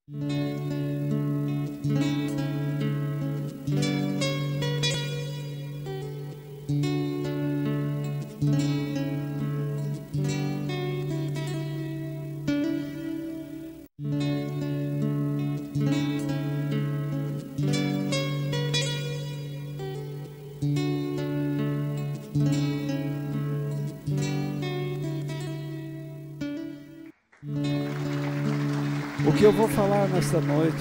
O que eu vou falar nesta noite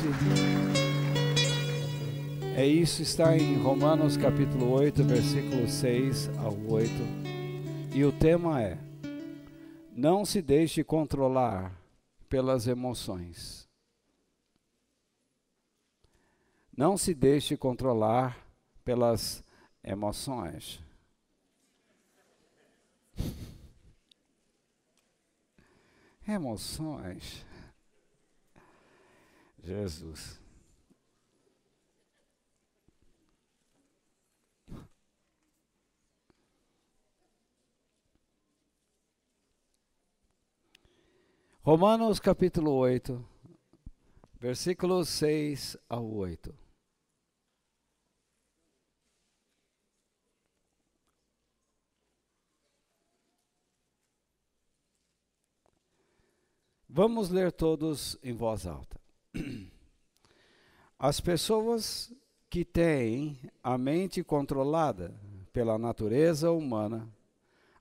é isso, está em Romanos capítulo 8, versículo 6 ao 8. E o tema é: não se deixe controlar pelas emoções. Não se deixe controlar pelas emoções. Emoções. Jesus. Romanos capítulo 8, versículos 6 ao 8. Vamos ler todos em voz alta. As pessoas que têm a mente controlada pela natureza humana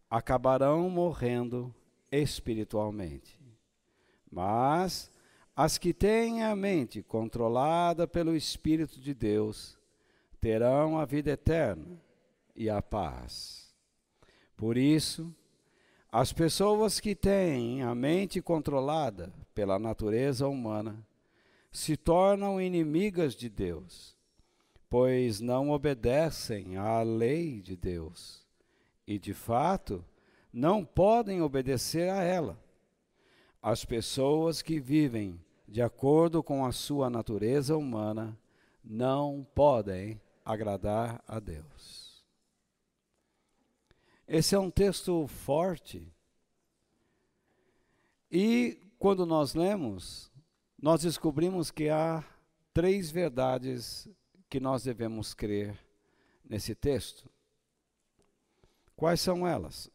acabarão morrendo espiritualmente. Mas as que têm a mente controlada pelo Espírito de Deus terão a vida eterna e a paz. Por isso, as pessoas que têm a mente controlada pela natureza humana se tornam inimigas de Deus, pois não obedecem à lei de Deus e, de fato, não podem obedecer a ela. As pessoas que vivem de acordo com a sua natureza humana não podem agradar a Deus. Esse é um texto forte. E quando nós lemos, nós descobrimos que há 3 verdades que nós devemos crer nesse texto. Quais são elas?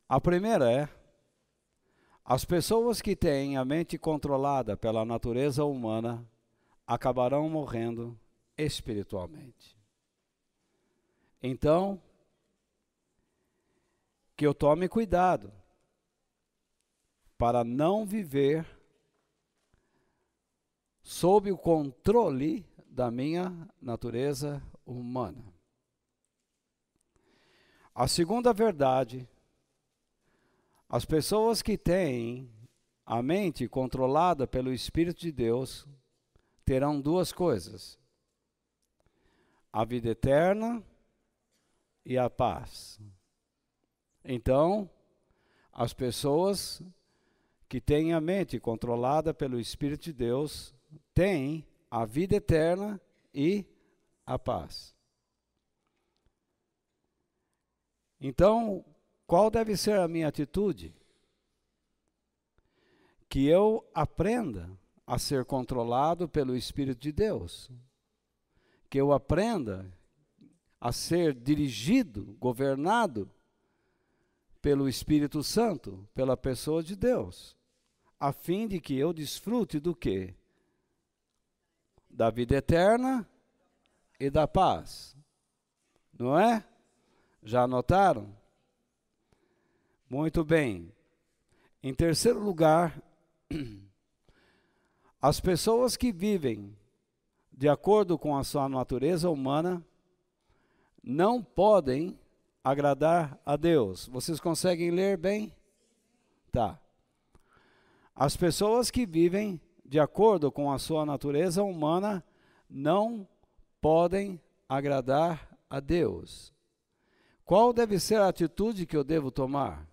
A primeira é: as pessoas que têm a mente controlada pela natureza humana acabarão morrendo espiritualmente. Então, que eu tome cuidado para não viver sob o controle da minha natureza humana. A segunda verdade: as pessoas que têm a mente controlada pelo Espírito de Deus terão 2 coisas: a vida eterna e a paz. Então, as pessoas que têm a mente controlada pelo Espírito de Deus têm a vida eterna e a paz. Então, qual deve ser a minha atitude? Que eu aprenda a ser controlado pelo Espírito de Deus. Que eu aprenda a ser dirigido, governado pelo Espírito Santo, pela pessoa de Deus, a fim de que eu desfrute do quê? Da vida eterna e da paz. Não é? Já anotaram? Muito bem. Em terceiro lugar, as pessoas que vivem de acordo com a sua natureza humana não podem agradar a Deus. Vocês conseguem ler bem? Tá. As pessoas que vivem de acordo com a sua natureza humana não podem agradar a Deus. Qual deve ser a atitude que eu devo tomar?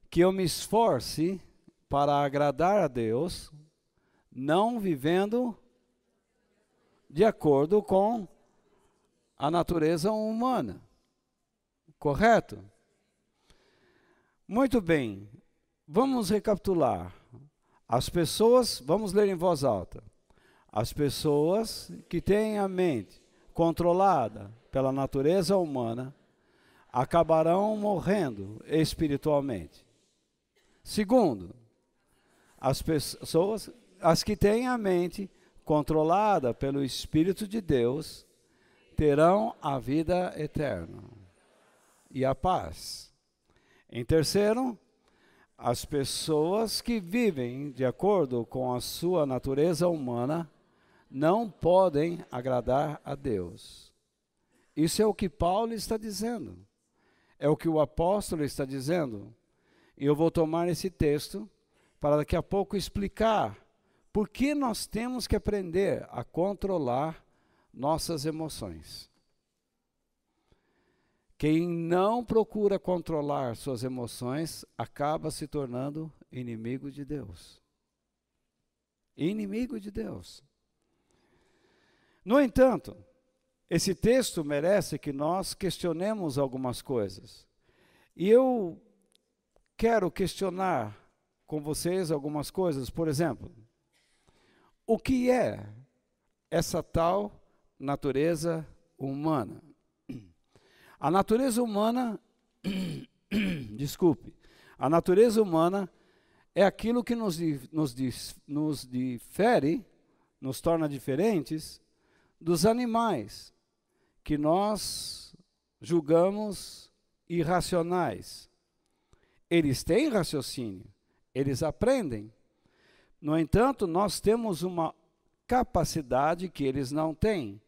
Que eu me esforce para agradar a Deus, não vivendo de acordo com a natureza humana. Correto? Muito bem, vamos recapitular. As pessoas, vamos ler em voz alta. As pessoas que têm a mente controlada pela natureza humana acabarão morrendo espiritualmente. Segundo, as pessoas, as que têm a mente controlada pelo Espírito de Deus, terão a vida eterna e a paz. Em terceiro, as pessoas que vivem de acordo com a sua natureza humana não podem agradar a Deus. Isso é o que Paulo está dizendo. É o que o apóstolo está dizendo. E eu vou tomar esse texto para daqui a pouco explicar por que nós temos que aprender a controlar nossas emoções. Quem não procura controlar suas emoções acaba se tornando inimigo de Deus. Inimigo de Deus. No entanto, esse texto merece que nós questionemos algumas coisas. E eu quero questionar com vocês algumas coisas. Por exemplo, o que é essa tal natureza humana? A natureza humana, desculpe, a natureza humana é aquilo que nos difere, nos torna diferentes dos animais, que nós julgamos irracionais. Eles têm raciocínio, eles aprendem. No entanto, nós temos uma capacidade que eles não têm.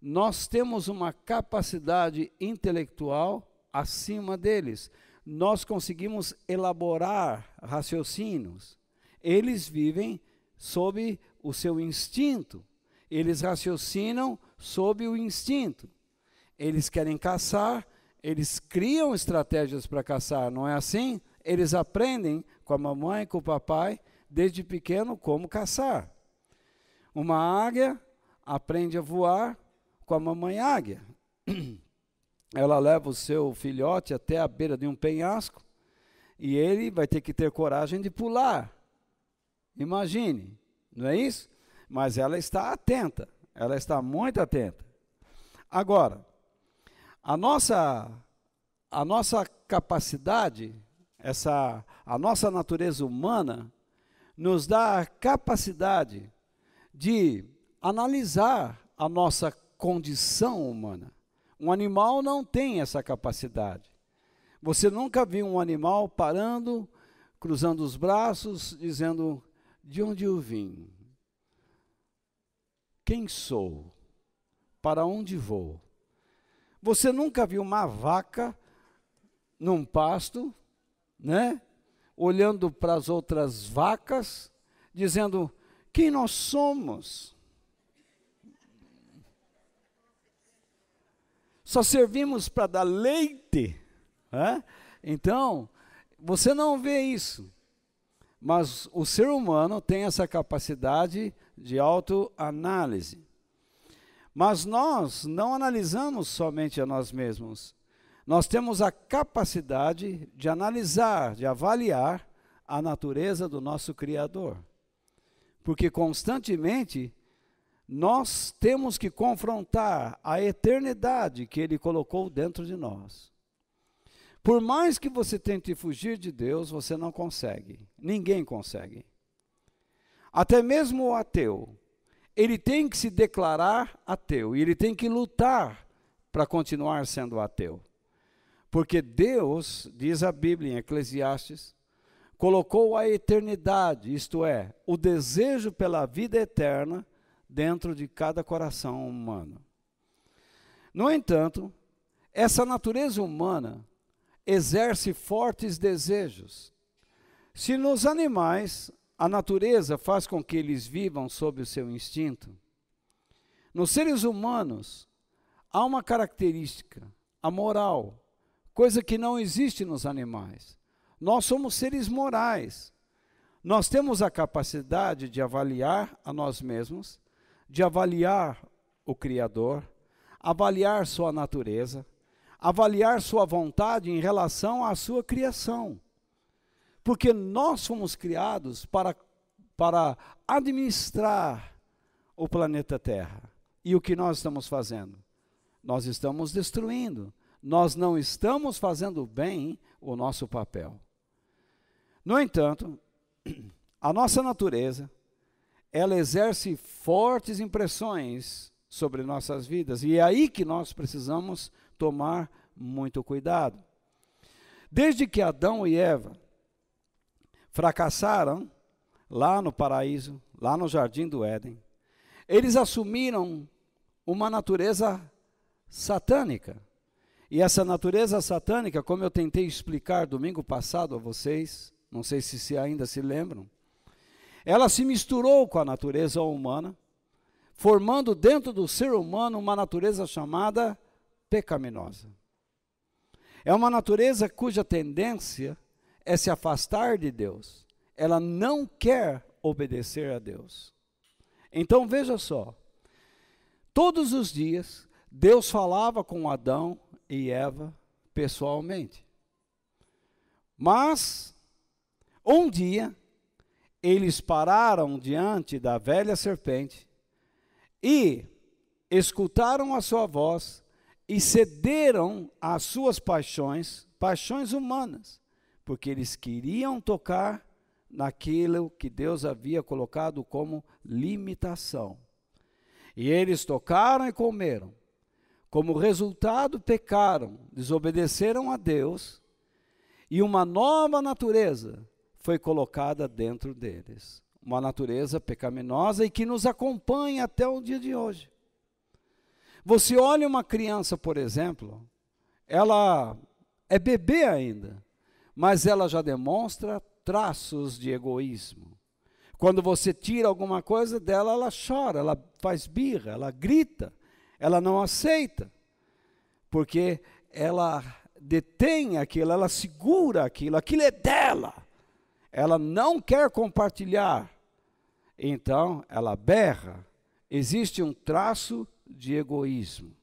Nós temos uma capacidade intelectual acima deles. Nós conseguimos elaborar raciocínios. Eles vivem sob o seu instinto. Eles raciocinam sob o instinto. Eles querem caçar, eles criam estratégias para caçar, não é assim? Eles aprendem com a mamãe e com o papai, desde pequeno, como caçar. Uma águia aprende a voar com a mamãe águia. Ela leva o seu filhote até a beira de um penhasco e ele vai ter que ter coragem de pular. Imagine, não é isso? Mas ela está atenta, ela está muito atenta. Agora, a nossa capacidade, a nossa natureza humana, nos dá a capacidade de analisar a nossa condição humana. Um animal não tem essa capacidade. Você nunca viu um animal parando, cruzando os braços, dizendo: de onde eu vim? Quem sou? Para onde vou? Você nunca viu uma vaca num pasto, né? Olhando para as outras vacas, dizendo: quem nós somos? Só servimos para dar leite. Né? Então, você não vê isso. Mas o ser humano tem essa capacidade de autoanálise. Mas nós não analisamos somente a nós mesmos. Nós temos a capacidade de analisar, de avaliar a natureza do nosso Criador. Porque constantemente nós temos que confrontar a eternidade que Ele colocou dentro de nós. Por mais que você tente fugir de Deus, você não consegue. Ninguém consegue. Até mesmo o ateu, ele tem que se declarar ateu, e ele tem que lutar para continuar sendo ateu. Porque Deus, diz a Bíblia em Eclesiastes, colocou a eternidade, isto é, o desejo pela vida eterna, dentro de cada coração humano. No entanto, essa natureza humana exerce fortes desejos. Se nos animais a natureza faz com que eles vivam sob o seu instinto, nos seres humanos há uma característica, a moral, coisa que não existe nos animais. Nós somos seres morais. Nós temos a capacidade de avaliar a nós mesmos, de avaliar o Criador, avaliar sua natureza, avaliar sua vontade em relação à sua criação. Porque nós fomos criados para administrar o planeta Terra. E o que nós estamos fazendo? Nós estamos destruindo. Nós não estamos fazendo bem o nosso papel. No entanto, a nossa natureza, ela exerce fortes impressões sobre nossas vidas. E é aí que nós precisamos tomar muito cuidado. Desde que Adão e Eva fracassaram lá no paraíso, lá no jardim do Éden, eles assumiram uma natureza satânica. E essa natureza satânica, como eu tentei explicar domingo passado a vocês, não sei se ainda se lembram, ela se misturou com a natureza humana, formando dentro do ser humano uma natureza chamada pecaminosa. É uma natureza cuja tendência é se afastar de Deus. Ela não quer obedecer a Deus. Então veja só, todos os dias Deus falava com Adão e Eva pessoalmente. Mas um dia eles pararam diante da velha serpente e escutaram a sua voz e cederam às suas paixões, paixões humanas, porque eles queriam tocar naquilo que Deus havia colocado como limitação. E eles tocaram e comeram. Como resultado, pecaram, desobedeceram a Deus, e uma nova natureza foi colocada dentro deles. Uma natureza pecaminosa e que nos acompanha até o dia de hoje. Você olha uma criança, por exemplo, ela é bebê ainda, mas ela já demonstra traços de egoísmo. Quando você tira alguma coisa dela, ela chora, ela faz birra, ela grita, ela não aceita, porque ela detém aquilo, ela segura aquilo é dela. Ela não quer compartilhar, então ela berra. Existe um traço de egoísmo.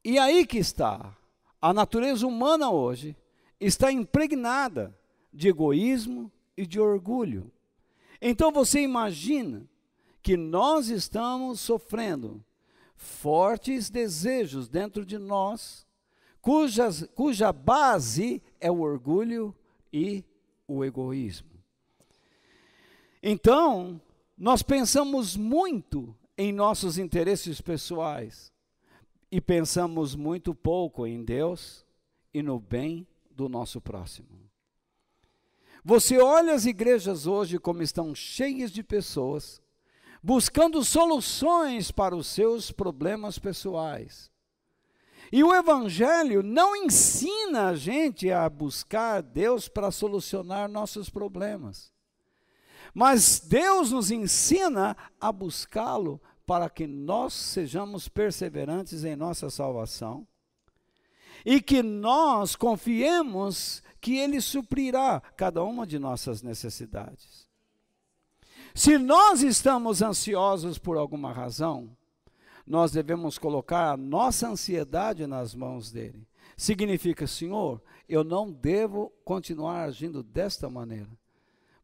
E aí que está, a natureza humana hoje está impregnada de egoísmo e de orgulho. Então você imagina que nós estamos sofrendo fortes desejos dentro de nós, cuja base é o orgulho e o egoísmo. Então, nós pensamos muito em nossos interesses pessoais e pensamos muito pouco em Deus e no bem do nosso próximo. Você olha as igrejas hoje como estão cheias de pessoas buscando soluções para os seus problemas pessoais. E o Evangelho não ensina a gente a buscar Deus para solucionar nossos problemas. Mas Deus nos ensina a buscá-lo para que nós sejamos perseverantes em nossa salvação e que nós confiemos que Ele suprirá cada uma de nossas necessidades. Se nós estamos ansiosos por alguma razão, nós devemos colocar a nossa ansiedade nas mãos dele. Significa, Senhor, eu não devo continuar agindo desta maneira,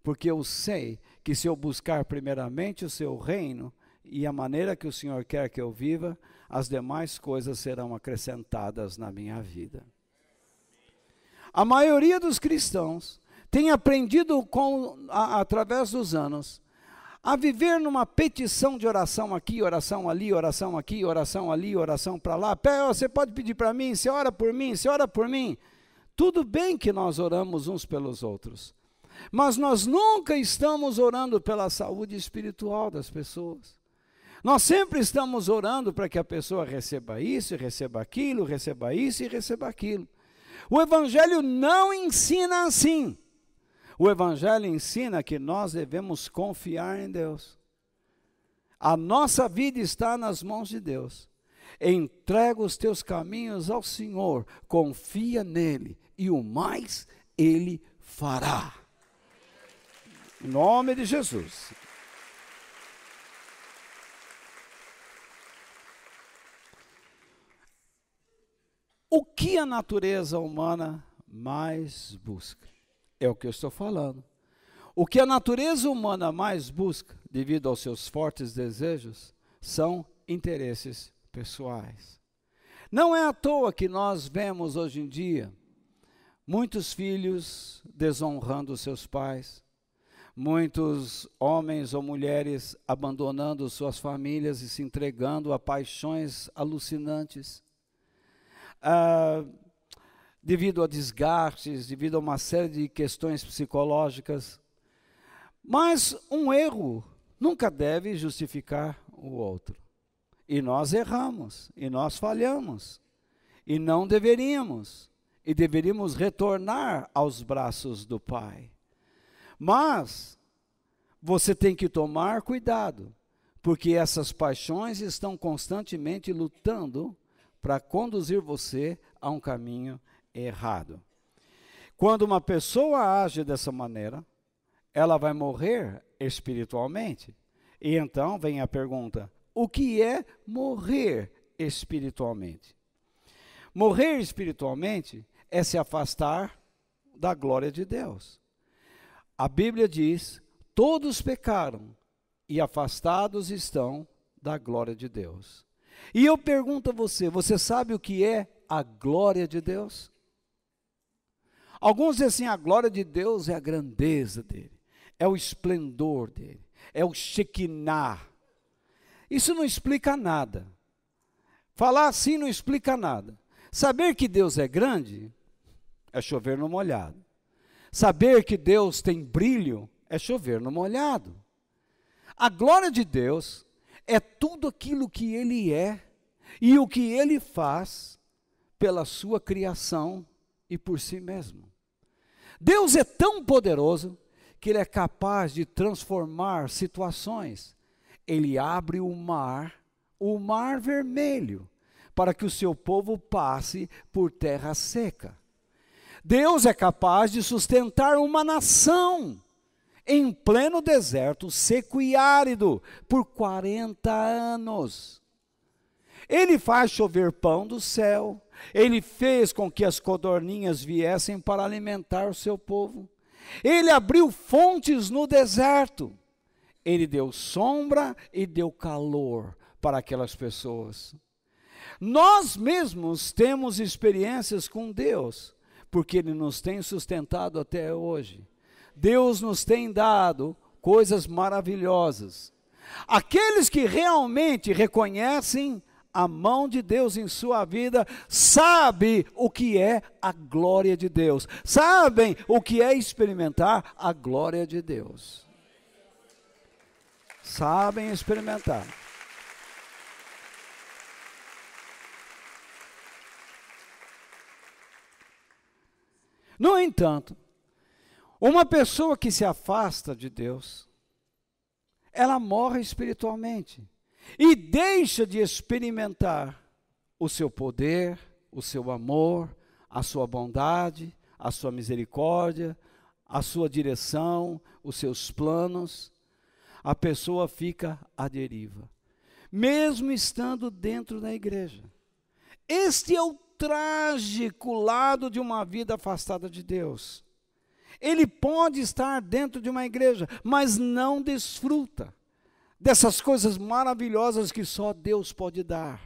porque eu sei que se eu buscar primeiramente o seu reino e a maneira que o Senhor quer que eu viva, as demais coisas serão acrescentadas na minha vida. A maioria dos cristãos tem aprendido através dos anos a viver numa petição de oração aqui, oração ali, oração aqui, oração ali, oração para lá. Você pode pedir para mim, você ora por mim, você ora por mim. Tudo bem que nós oramos uns pelos outros, mas nós nunca estamos orando pela saúde espiritual das pessoas. Nós sempre estamos orando para que a pessoa receba isso, receba aquilo, receba isso e receba aquilo. O Evangelho não ensina assim. O Evangelho ensina que nós devemos confiar em Deus. A nossa vida está nas mãos de Deus. Entrega os teus caminhos ao Senhor, confia nele e o mais Ele fará. Em nome de Jesus. O que a natureza humana mais busca? É o que eu estou falando. O que a natureza humana mais busca, devido aos seus fortes desejos, são interesses pessoais. Não é à toa que nós vemos hoje em dia muitos filhos desonrando seus pais, muitos homens ou mulheres abandonando suas famílias e se entregando a paixões alucinantes, devido a desgastes, devido a uma série de questões psicológicas. Mas um erro nunca deve justificar o outro. E nós erramos, e nós falhamos, e não deveríamos, e deveríamos retornar aos braços do Pai. Mas você tem que tomar cuidado, porque essas paixões estão constantemente lutando para conduzir você a um caminho errado. Quando uma pessoa age dessa maneira, ela vai morrer espiritualmente. E então vem a pergunta: o que é morrer espiritualmente? Morrer espiritualmente é se afastar da glória de Deus. A Bíblia diz: todos pecaram e afastados estão da glória de Deus. E eu pergunto a você, você sabe o que é a glória de Deus? Alguns dizem assim: a glória de Deus é a grandeza dele, é o esplendor dele, é o Shekinah. Isso não explica nada. Falar assim não explica nada. Saber que Deus é grande é chover no molhado. Saber que Deus tem brilho é chover no molhado. A glória de Deus é tudo aquilo que Ele é e o que Ele faz pela sua criação e por si mesmo. Deus é tão poderoso que Ele é capaz de transformar situações. Ele abre o mar vermelho, para que o seu povo passe por terra seca. Deus é capaz de sustentar uma nação em pleno deserto, seco e árido, por 40 anos. Ele faz chover pão do céu, ele fez com que as codorninhas viessem para alimentar o seu povo. Ele abriu fontes no deserto. Ele deu sombra e deu calor para aquelas pessoas. Nós mesmos temos experiências com Deus, porque Ele nos tem sustentado até hoje. Deus nos tem dado coisas maravilhosas. Aqueles que realmente reconhecem a mão de Deus em sua vida, sabem o que é a glória de Deus, sabem o que é experimentar a glória de Deus. Sabem experimentar. No entanto, uma pessoa que se afasta de Deus, ela morre espiritualmente e deixa de experimentar o seu poder, o seu amor, a sua bondade, a sua misericórdia, a sua direção, os seus planos. A pessoa fica à deriva, mesmo estando dentro da igreja. Este é o trágico lado de uma vida afastada de Deus. Ele pode estar dentro de uma igreja, mas não desfruta dessas coisas maravilhosas que só Deus pode dar.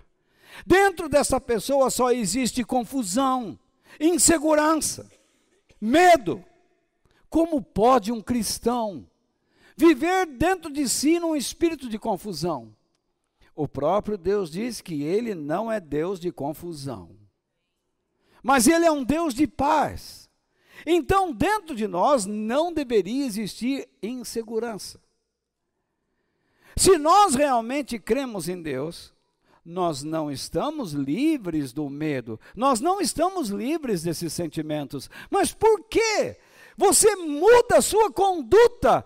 Dentro dessa pessoa só existe confusão, insegurança, medo. Como pode um cristão viver dentro de si num espírito de confusão? O próprio Deus diz que Ele não é Deus de confusão, mas Ele é um Deus de paz. Então, dentro de nós não deveria existir insegurança. Se nós realmente cremos em Deus, nós não estamos livres do medo, nós não estamos livres desses sentimentos. Mas por quê? Você muda a sua conduta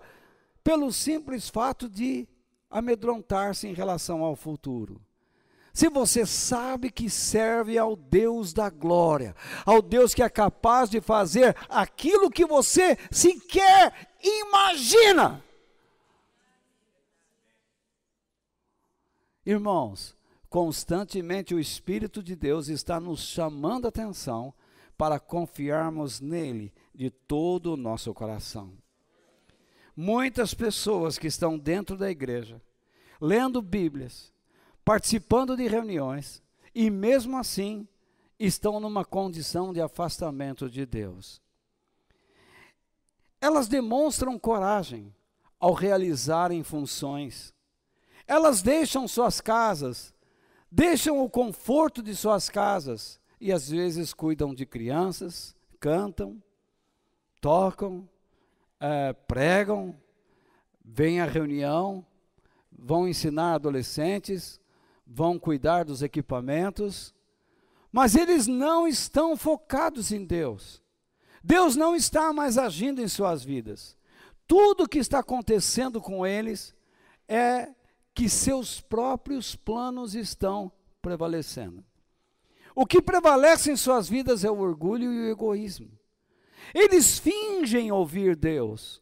pelo simples fato de amedrontar-se em relação ao futuro. Se você sabe que serve ao Deus da glória, ao Deus que é capaz de fazer aquilo que você sequer imagina. Irmãos, constantemente o Espírito de Deus está nos chamando a atenção para confiarmos nele de todo o nosso coração. Muitas pessoas que estão dentro da igreja, lendo Bíblias, participando de reuniões, e mesmo assim estão numa condição de afastamento de Deus. Elas demonstram coragem ao realizarem funções. Elas deixam suas casas, deixam o conforto de suas casas e às vezes cuidam de crianças, cantam, tocam, pregam, vêm à reunião, vão ensinar adolescentes, vão cuidar dos equipamentos, mas eles não estão focados em Deus. Deus não está mais agindo em suas vidas. Tudo que está acontecendo com eles é que seus próprios planos estão prevalecendo. O que prevalece em suas vidas é o orgulho e o egoísmo. Eles fingem ouvir Deus,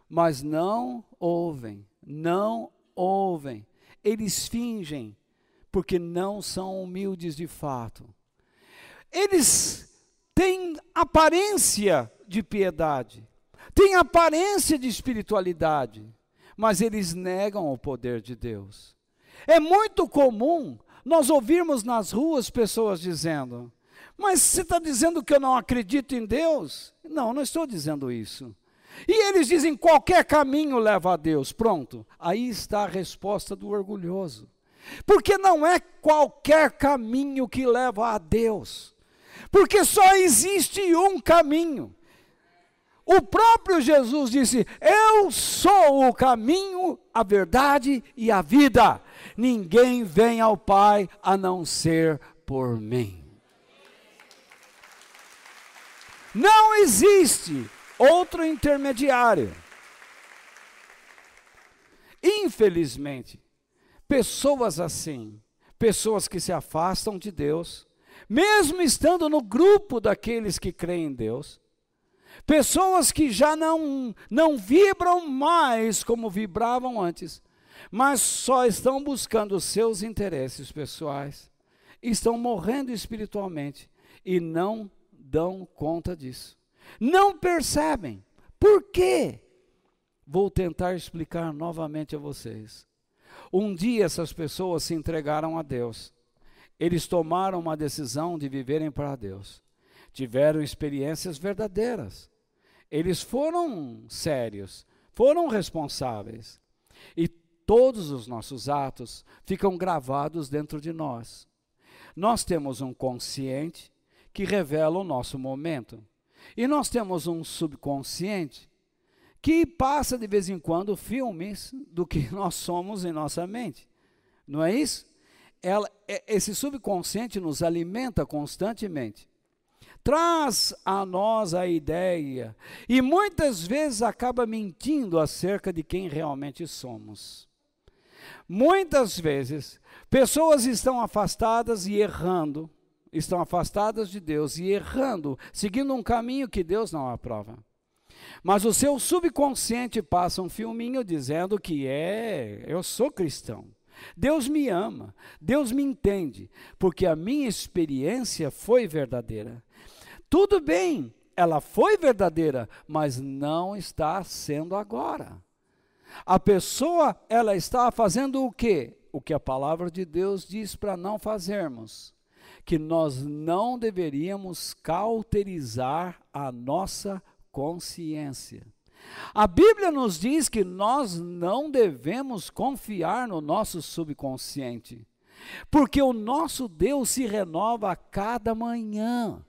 mas não ouvem, não ouvem. Eles fingem, porque não são humildes de fato. Eles têm aparência de piedade, têm aparência de espiritualidade, mas eles negam o poder de Deus. É muito comum nós ouvirmos nas ruas pessoas dizendo: mas você está dizendo que eu não acredito em Deus? Não, não estou dizendo isso. E eles dizem: qualquer caminho leva a Deus. Pronto, aí está a resposta do orgulhoso. Porque não é qualquer caminho que leva a Deus. Porque só existe um caminho. O próprio Jesus disse: eu sou o caminho, a verdade e a vida. Ninguém vem ao Pai a não ser por mim. Não existe outro intermediário. Infelizmente, pessoas assim, pessoas que se afastam de Deus, mesmo estando no grupo daqueles que creem em Deus, pessoas que já não vibram mais como vibravam antes, mas só estão buscando os seus interesses pessoais, estão morrendo espiritualmente e não dão conta disso. Não percebem. Por quê? Vou tentar explicar novamente a vocês. Um dia essas pessoas se entregaram a Deus. Eles tomaram uma decisão de viverem para Deus. Tiveram experiências verdadeiras. Eles foram sérios, foram responsáveis. E todos os nossos atos ficam gravados dentro de nós. Nós temos um consciente que revela o nosso momento. E nós temos um subconsciente que passa de vez em quando filmes do que nós somos em nossa mente. Não é isso? Esse subconsciente nos alimenta constantemente. Traz a nós a ideia e muitas vezes acaba mentindo acerca de quem realmente somos. Muitas vezes, pessoas estão afastadas e errando, estão afastadas de Deus e errando, seguindo um caminho que Deus não aprova. Mas o seu subconsciente passa um filminho dizendo que eu sou cristão. Deus me ama, Deus me entende, porque a minha experiência foi verdadeira. Tudo bem, ela foi verdadeira, mas não está sendo agora. A pessoa, ela está fazendo o quê? O que a palavra de Deus diz para não fazermos. Que nós não deveríamos cauterizar a nossa consciência. A Bíblia nos diz que nós não devemos confiar no nosso subconsciente, porque o nosso Deus se renova a cada manhã.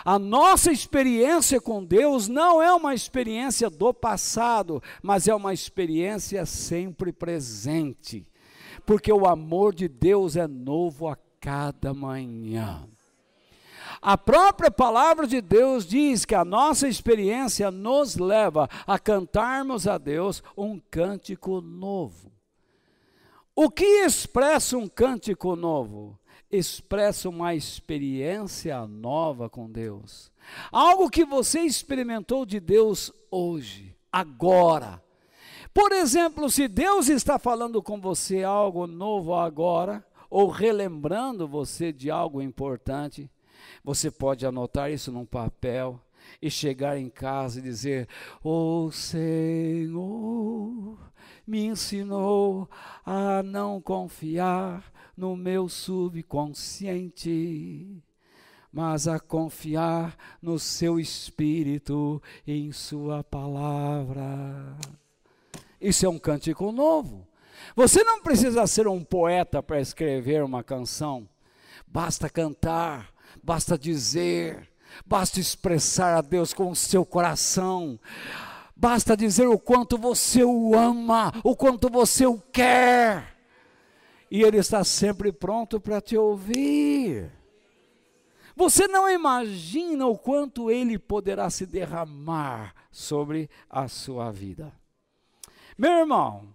A nossa experiência com Deus não é uma experiência do passado, mas é uma experiência sempre presente, porque o amor de Deus é novo a cada manhã. A própria palavra de Deus diz que a nossa experiência nos leva a cantarmos a Deus um cântico novo. O que expressa um cântico novo? Expressa uma experiência nova com Deus. Algo que você experimentou de Deus hoje, agora. Por exemplo, se Deus está falando com você algo novo agora, ou relembrando você de algo importante, você pode anotar isso num papel e chegar em casa e dizer: o Senhor me ensinou a não confiar no meu subconsciente, mas a confiar no seu Espírito e em sua palavra. Isso é um cântico novo. Você não precisa ser um poeta para escrever uma canção. Basta cantar, basta dizer, basta expressar a Deus com o seu coração. Basta dizer o quanto você o ama, o quanto você o quer. E Ele está sempre pronto para te ouvir. Você não imagina o quanto Ele poderá se derramar sobre a sua vida. Meu irmão,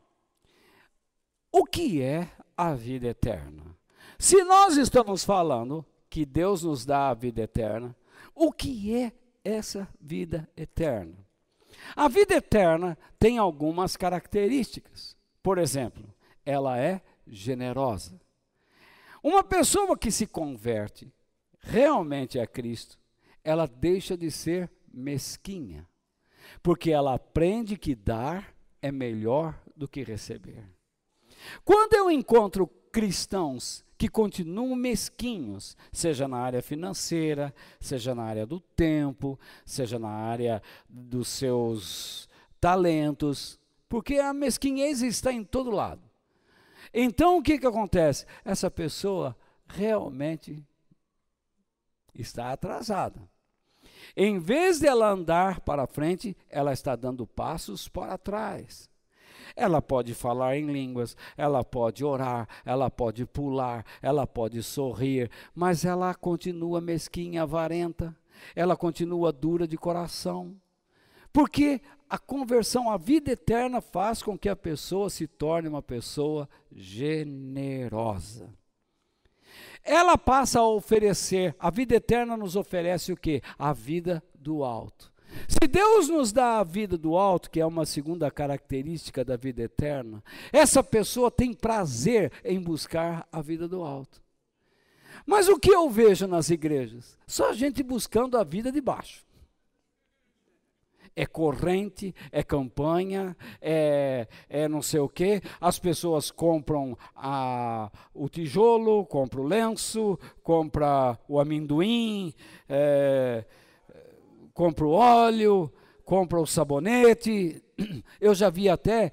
o que é a vida eterna? Se nós estamos falando que Deus nos dá a vida eterna, o que é essa vida eterna? A vida eterna tem algumas características. Por exemplo, ela é generosa. Uma pessoa que se converte realmente a Cristo, ela deixa de ser mesquinha, porque ela aprende que dar é melhor do que receber. Quando eu encontro cristãos que continuam mesquinhos, seja na área financeira, seja na área do tempo, seja na área dos seus talentos, porque a mesquinhez está em todo lado. Então o que acontece? Essa pessoa realmente está atrasada. Em vez de ela andar para frente, ela está dando passos para trás. Ela pode falar em línguas, ela pode orar, ela pode pular, ela pode sorrir, mas ela continua mesquinha, avarenta, ela continua dura de coração. Porque a conversão à vida eterna faz com que a pessoa se torne uma pessoa generosa. Ela passa a oferecer, a vida eterna nos oferece o quê? A vida do alto. Se Deus nos dá a vida do alto, que é uma segunda característica da vida eterna, essa pessoa tem prazer em buscar a vida do alto. Mas o que eu vejo nas igrejas? Só gente buscando a vida de baixo. É corrente, é campanha, é não sei o quê. As pessoas compram o tijolo, compram o lenço, compram o amendoim, compram o óleo, compram o sabonete. Eu já vi até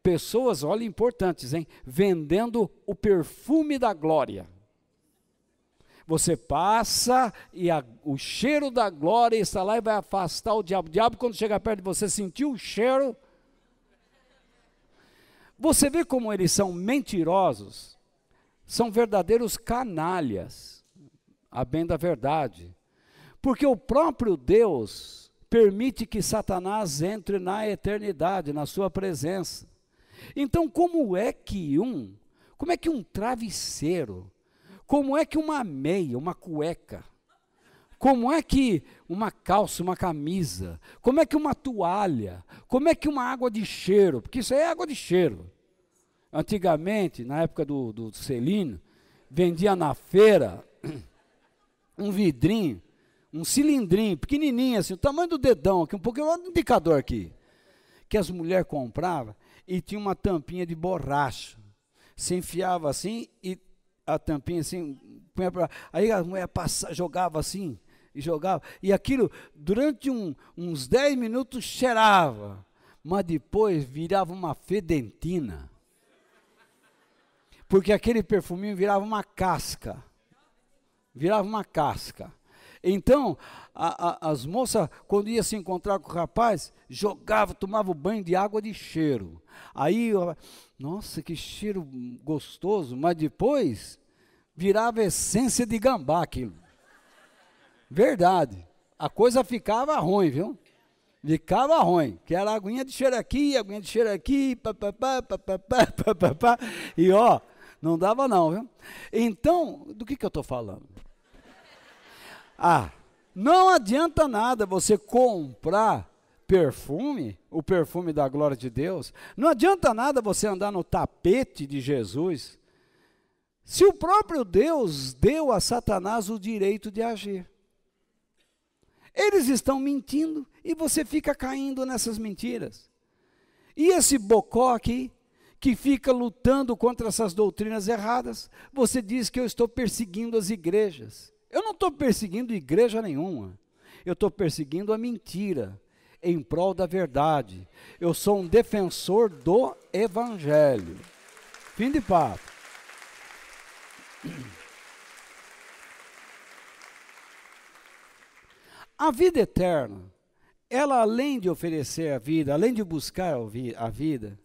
pessoas, olha, importantes, hein, vendendo o perfume da glória. Você passa e o cheiro da glória está lá e vai afastar o diabo. O diabo, quando chega perto de você, sentiu o cheiro. Você vê como eles são mentirosos, são verdadeiros canalhas, a bem da verdade. Porque o próprio Deus permite que Satanás entre na eternidade, na sua presença. Então, como é que um travesseiro, como é que uma meia, uma cueca, como é que uma calça, uma camisa, como é que uma toalha, como é que uma água de cheiro, porque isso aí é água de cheiro. Antigamente, na época do Celino, vendia na feira um vidrinho, um cilindrinho, pequenininho assim, o tamanho do dedão, aqui, um pouquinho, um indicador aqui, que as mulheres compravam e tinha uma tampinha de borracha. Se enfiava assim e a tampinha assim, aí a mulher jogava assim, e aquilo durante uns 10 minutos cheirava, mas depois virava uma fedentina, porque aquele perfuminho virava uma casca, Então, as moças, quando iam se encontrar com o rapaz, tomavam banho de água de cheiro. Aí, nossa, que cheiro gostoso, mas depois virava essência de gambá aquilo. Verdade. A coisa ficava ruim, viu? Ficava ruim, que era aguinha de cheiro aqui, e ó, não dava não, viu? Então, do que eu estou falando? Não adianta nada você comprar perfume, o perfume da glória de Deus, não adianta nada você andar no tapete de Jesus, se o próprio Deus deu a Satanás o direito de agir. Eles estão mentindo e você fica caindo nessas mentiras. E esse bocó aqui, que fica lutando contra essas doutrinas erradas, você diz que eu estou perseguindo as igrejas. Eu não estou perseguindo igreja nenhuma. Eu estou perseguindo a mentira em prol da verdade. Eu sou um defensor do evangelho. Fim de papo. A vida eterna, ela além de oferecer a vida, além de buscar a vida,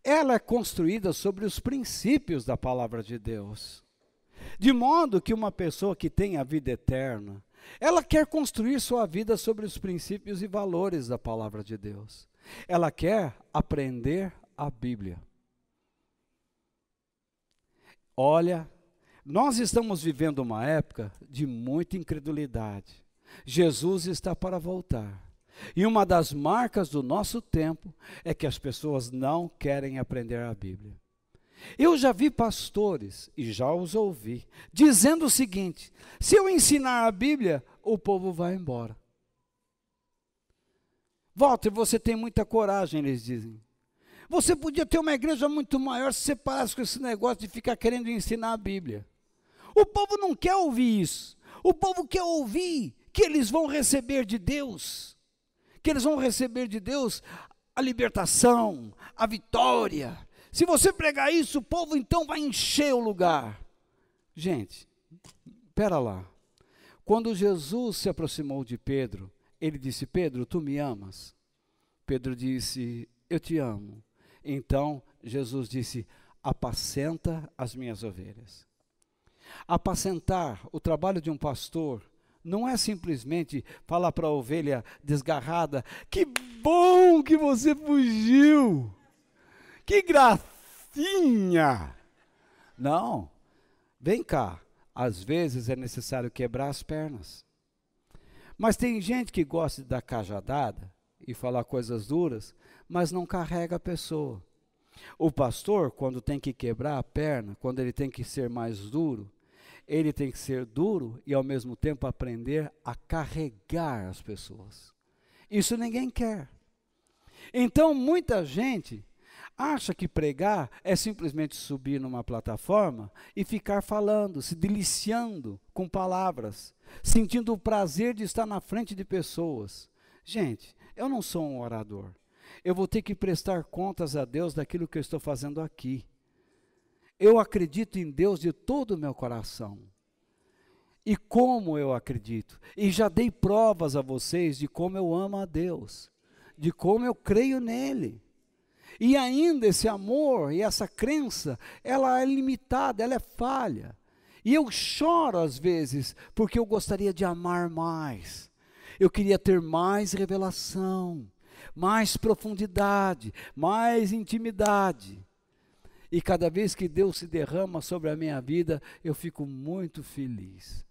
ela é construída sobre os princípios da palavra de Deus. De modo que uma pessoa que tem a vida eterna, ela quer construir sua vida sobre os princípios e valores da palavra de Deus. Ela quer aprender a Bíblia. Olha, nós estamos vivendo uma época de muita incredulidade. Jesus está para voltar. E uma das marcas do nosso tempo é que as pessoas não querem aprender a Bíblia. Eu já vi pastores, e já os ouvi, dizendo o seguinte: se eu ensinar a Bíblia, o povo vai embora. Walter, você tem muita coragem, eles dizem. Você podia ter uma igreja muito maior se você parasse com esse negócio de ficar querendo ensinar a Bíblia. O povo não quer ouvir isso. O povo quer ouvir que eles vão receber de Deus. Que eles vão receber de Deus a libertação, a vitória. Se você pregar isso, o povo então vai encher o lugar. Gente, espera lá. Quando Jesus se aproximou de Pedro, ele disse: Pedro, tu me amas? Pedro disse: eu te amo. Então Jesus disse: apacenta as minhas ovelhas. Apacentar, o trabalho de um pastor, não é simplesmente falar para a ovelha desgarrada: que bom que você fugiu, que gracinha. Não, vem cá, às vezes é necessário quebrar as pernas. Mas tem gente que gosta de dar cajadada e falar coisas duras, mas não carrega a pessoa. O pastor, quando tem que quebrar a perna, quando ele tem que ser mais duro, ele tem que ser duro e ao mesmo tempo aprender a carregar as pessoas. Isso ninguém quer. Então muita gente acha que pregar é simplesmente subir numa plataforma e ficar falando, se deliciando com palavras, sentindo o prazer de estar na frente de pessoas. Gente, eu não sou um orador. Eu vou ter que prestar contas a Deus daquilo que eu estou fazendo aqui. Eu acredito em Deus de todo o meu coração. E como eu acredito. E já dei provas a vocês de como eu amo a Deus. De como eu creio nele. E ainda esse amor e essa crença, ela é limitada, ela é falha. E eu choro às vezes, porque eu gostaria de amar mais. Eu queria ter mais revelação, mais profundidade, mais intimidade. E cada vez que Deus se derrama sobre a minha vida, eu fico muito feliz.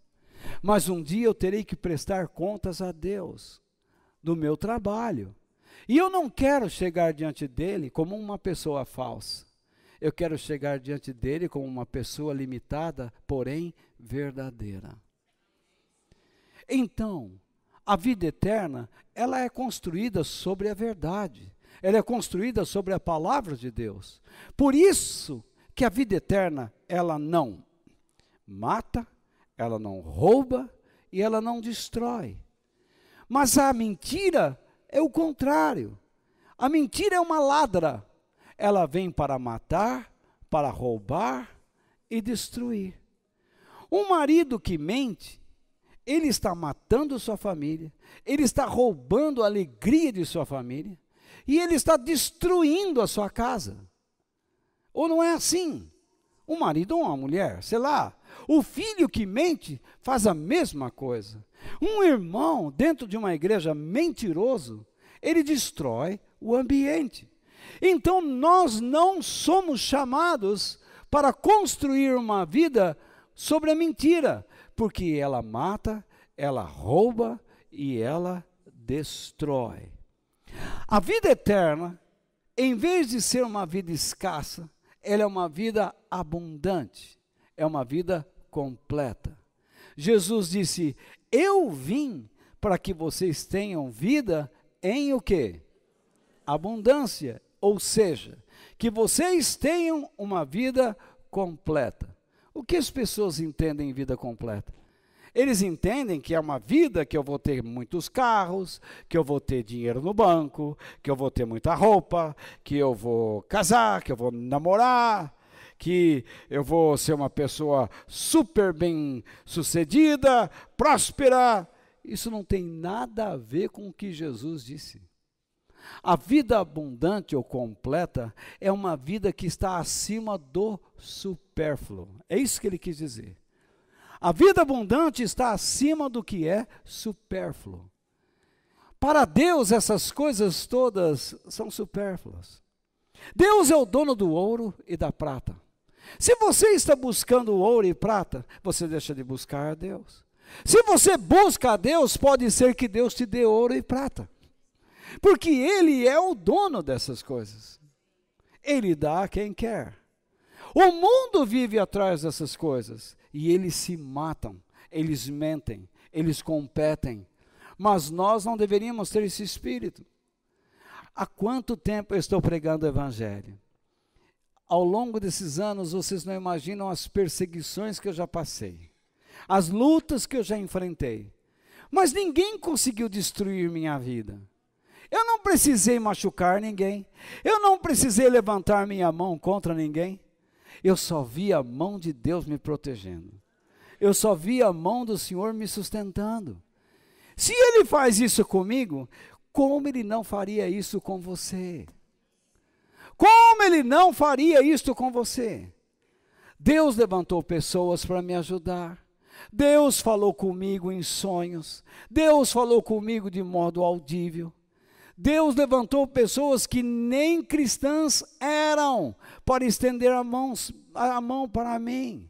Mas um dia eu terei que prestar contas a Deus do meu trabalho. E eu não quero chegar diante dele como uma pessoa falsa. Eu quero chegar diante dele como uma pessoa limitada, porém verdadeira. Então, a vida eterna, ela é construída sobre a verdade. Ela é construída sobre a palavra de Deus. Por isso que a vida eterna, ela não mata, ela não rouba e ela não destrói. Mas a mentira é o contrário. A mentira é uma ladra. Ela vem para matar, para roubar e destruir. Um marido que mente, ele está matando sua família, ele está roubando a alegria de sua família, e ele está destruindo a sua casa. Ou não é assim? Um marido ou uma mulher, sei lá. O filho que mente faz a mesma coisa. Um irmão dentro de uma igreja mentiroso, ele destrói o ambiente. Então nós não somos chamados para construir uma vida sobre a mentira, porque ela mata, ela rouba e ela destrói. A vida eterna, em vez de ser uma vida escassa, ela é uma vida abundante, é uma vida completa. Jesus disse: eu vim para que vocês tenham vida em o quê? Abundância, ou seja, que vocês tenham uma vida completa. O que as pessoas entendem em vida completa? Eles entendem que é uma vida que eu vou ter muitos carros, que eu vou ter dinheiro no banco, que eu vou ter muita roupa, que eu vou casar, que eu vou namorar, que eu vou ser uma pessoa super bem sucedida, próspera. Isso não tem nada a ver com o que Jesus disse. A vida abundante ou completa é uma vida que está acima do supérfluo. É isso que ele quis dizer. A vida abundante está acima do que é supérfluo. Para Deus, essas coisas todas são supérfluas. Deus é o dono do ouro e da prata. Se você está buscando ouro e prata, você deixa de buscar a Deus. Se você busca a Deus, pode ser que Deus te dê ouro e prata. Porque Ele é o dono dessas coisas. Ele dá a quem quer. O mundo vive atrás dessas coisas. E eles se matam, eles mentem, eles competem. Mas nós não deveríamos ter esse espírito. Há quanto tempo eu estou pregando o Evangelho? Ao longo desses anos, vocês não imaginam as perseguições que eu já passei. As lutas que eu já enfrentei. Mas ninguém conseguiu destruir minha vida. Eu não precisei machucar ninguém. Eu não precisei levantar minha mão contra ninguém. Eu só vi a mão de Deus me protegendo. Eu só vi a mão do Senhor me sustentando. Se Ele faz isso comigo, como Ele não faria isso com você? Como Ele não faria isso com você? Deus levantou pessoas para me ajudar. Deus falou comigo em sonhos. Deus falou comigo de modo audível. Deus levantou pessoas que nem cristãs eram para estender a mão para mim.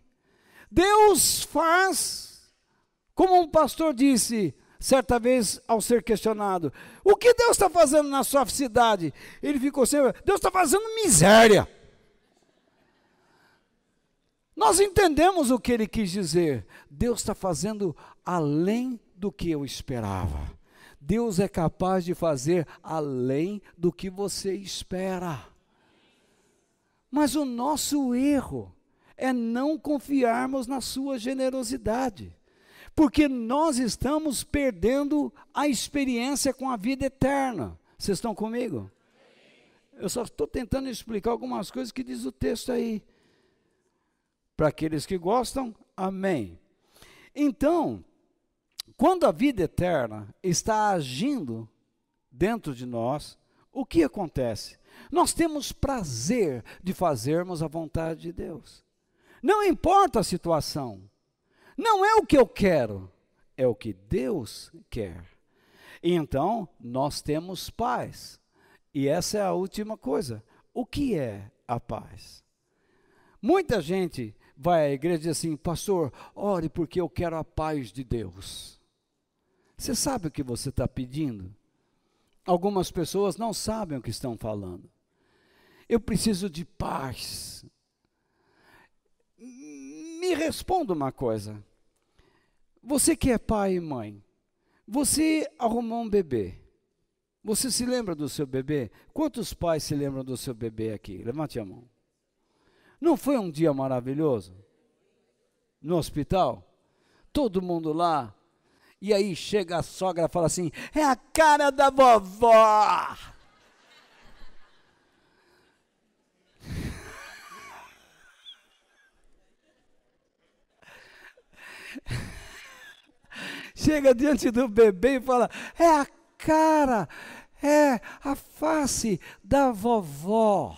Deus faz, como um pastor disse certa vez ao ser questionado, o que Deus está fazendo na sua cidade? Ele ficou sempre, Deus está fazendo miséria. Nós entendemos o que ele quis dizer. Deus está fazendo além do que eu esperava. Deus é capaz de fazer além do que você espera. Mas o nosso erro é não confiarmos na sua generosidade, porque nós estamos perdendo a experiência com a vida eterna. Vocês estão comigo? Eu só estou tentando explicar algumas coisas que diz o texto aí. Para aqueles que gostam, amém. Então, quando a vida eterna está agindo dentro de nós, o que acontece? Nós temos prazer de fazermos a vontade de Deus. Não importa a situação. Não é o que eu quero, é o que Deus quer. E então, nós temos paz. E essa é a última coisa. O que é a paz? Muita gente vai à igreja e diz assim, pastor, ore porque eu quero a paz de Deus. Você sabe o que você está pedindo? Algumas pessoas não sabem o que estão falando. Eu preciso de paz. Me responda uma coisa. Você que é pai e mãe, você arrumou um bebê. Você se lembra do seu bebê? Quantos pais se lembram do seu bebê aqui? Levante a mão. Não foi um dia maravilhoso? No hospital? Todo mundo lá. E aí chega a sogra e fala assim, é a cara da vovó. Chega diante do bebê e fala, é a cara, é a face da vovó.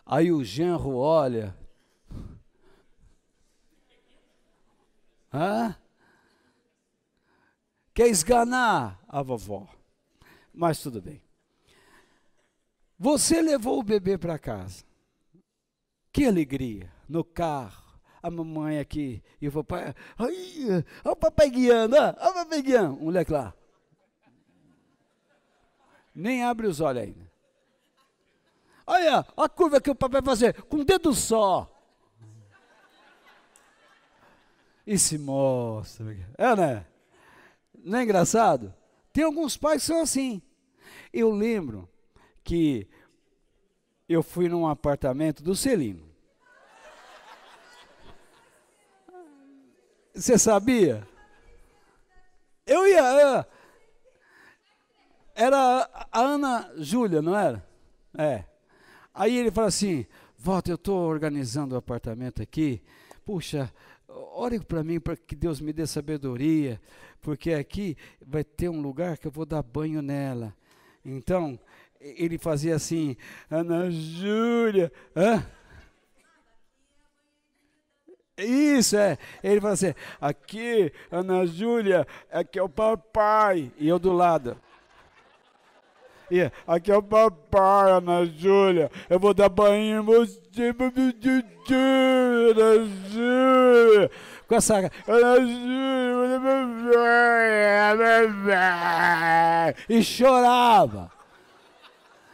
Aí o genro olha. Quer esganar a vovó. Mas tudo bem. Você levou o bebê para casa. Que alegria. No carro. A mamãe aqui. E o papai. Olha o papai guiando. Olha o papai guiando. Um moleque lá. Nem abre os olhos ainda. Olha a curva que o papai vai fazer. Com um dedo só. E se mostra. É, né? Não é engraçado? Tem alguns pais que são assim. Eu lembro que eu fui num apartamento do Celino. Você sabia? Eu ia. Era a Ana Júlia, não era? É. Aí ele fala assim: Walter, eu estou organizando o apartamento aqui. Puxa, ore para mim para que Deus me dê sabedoria, porque aqui vai ter um lugar que eu vou dar banho nela. Então, ele fazia assim: Ana Júlia, hã? Isso, é. Ele fala assim: aqui, Ana Júlia, aqui é o papai. E eu do lado. E aqui é o papai, Ana Júlia. Eu vou dar banho em você, Ana Júlia. Com essa. Ana Júlia. E chorava.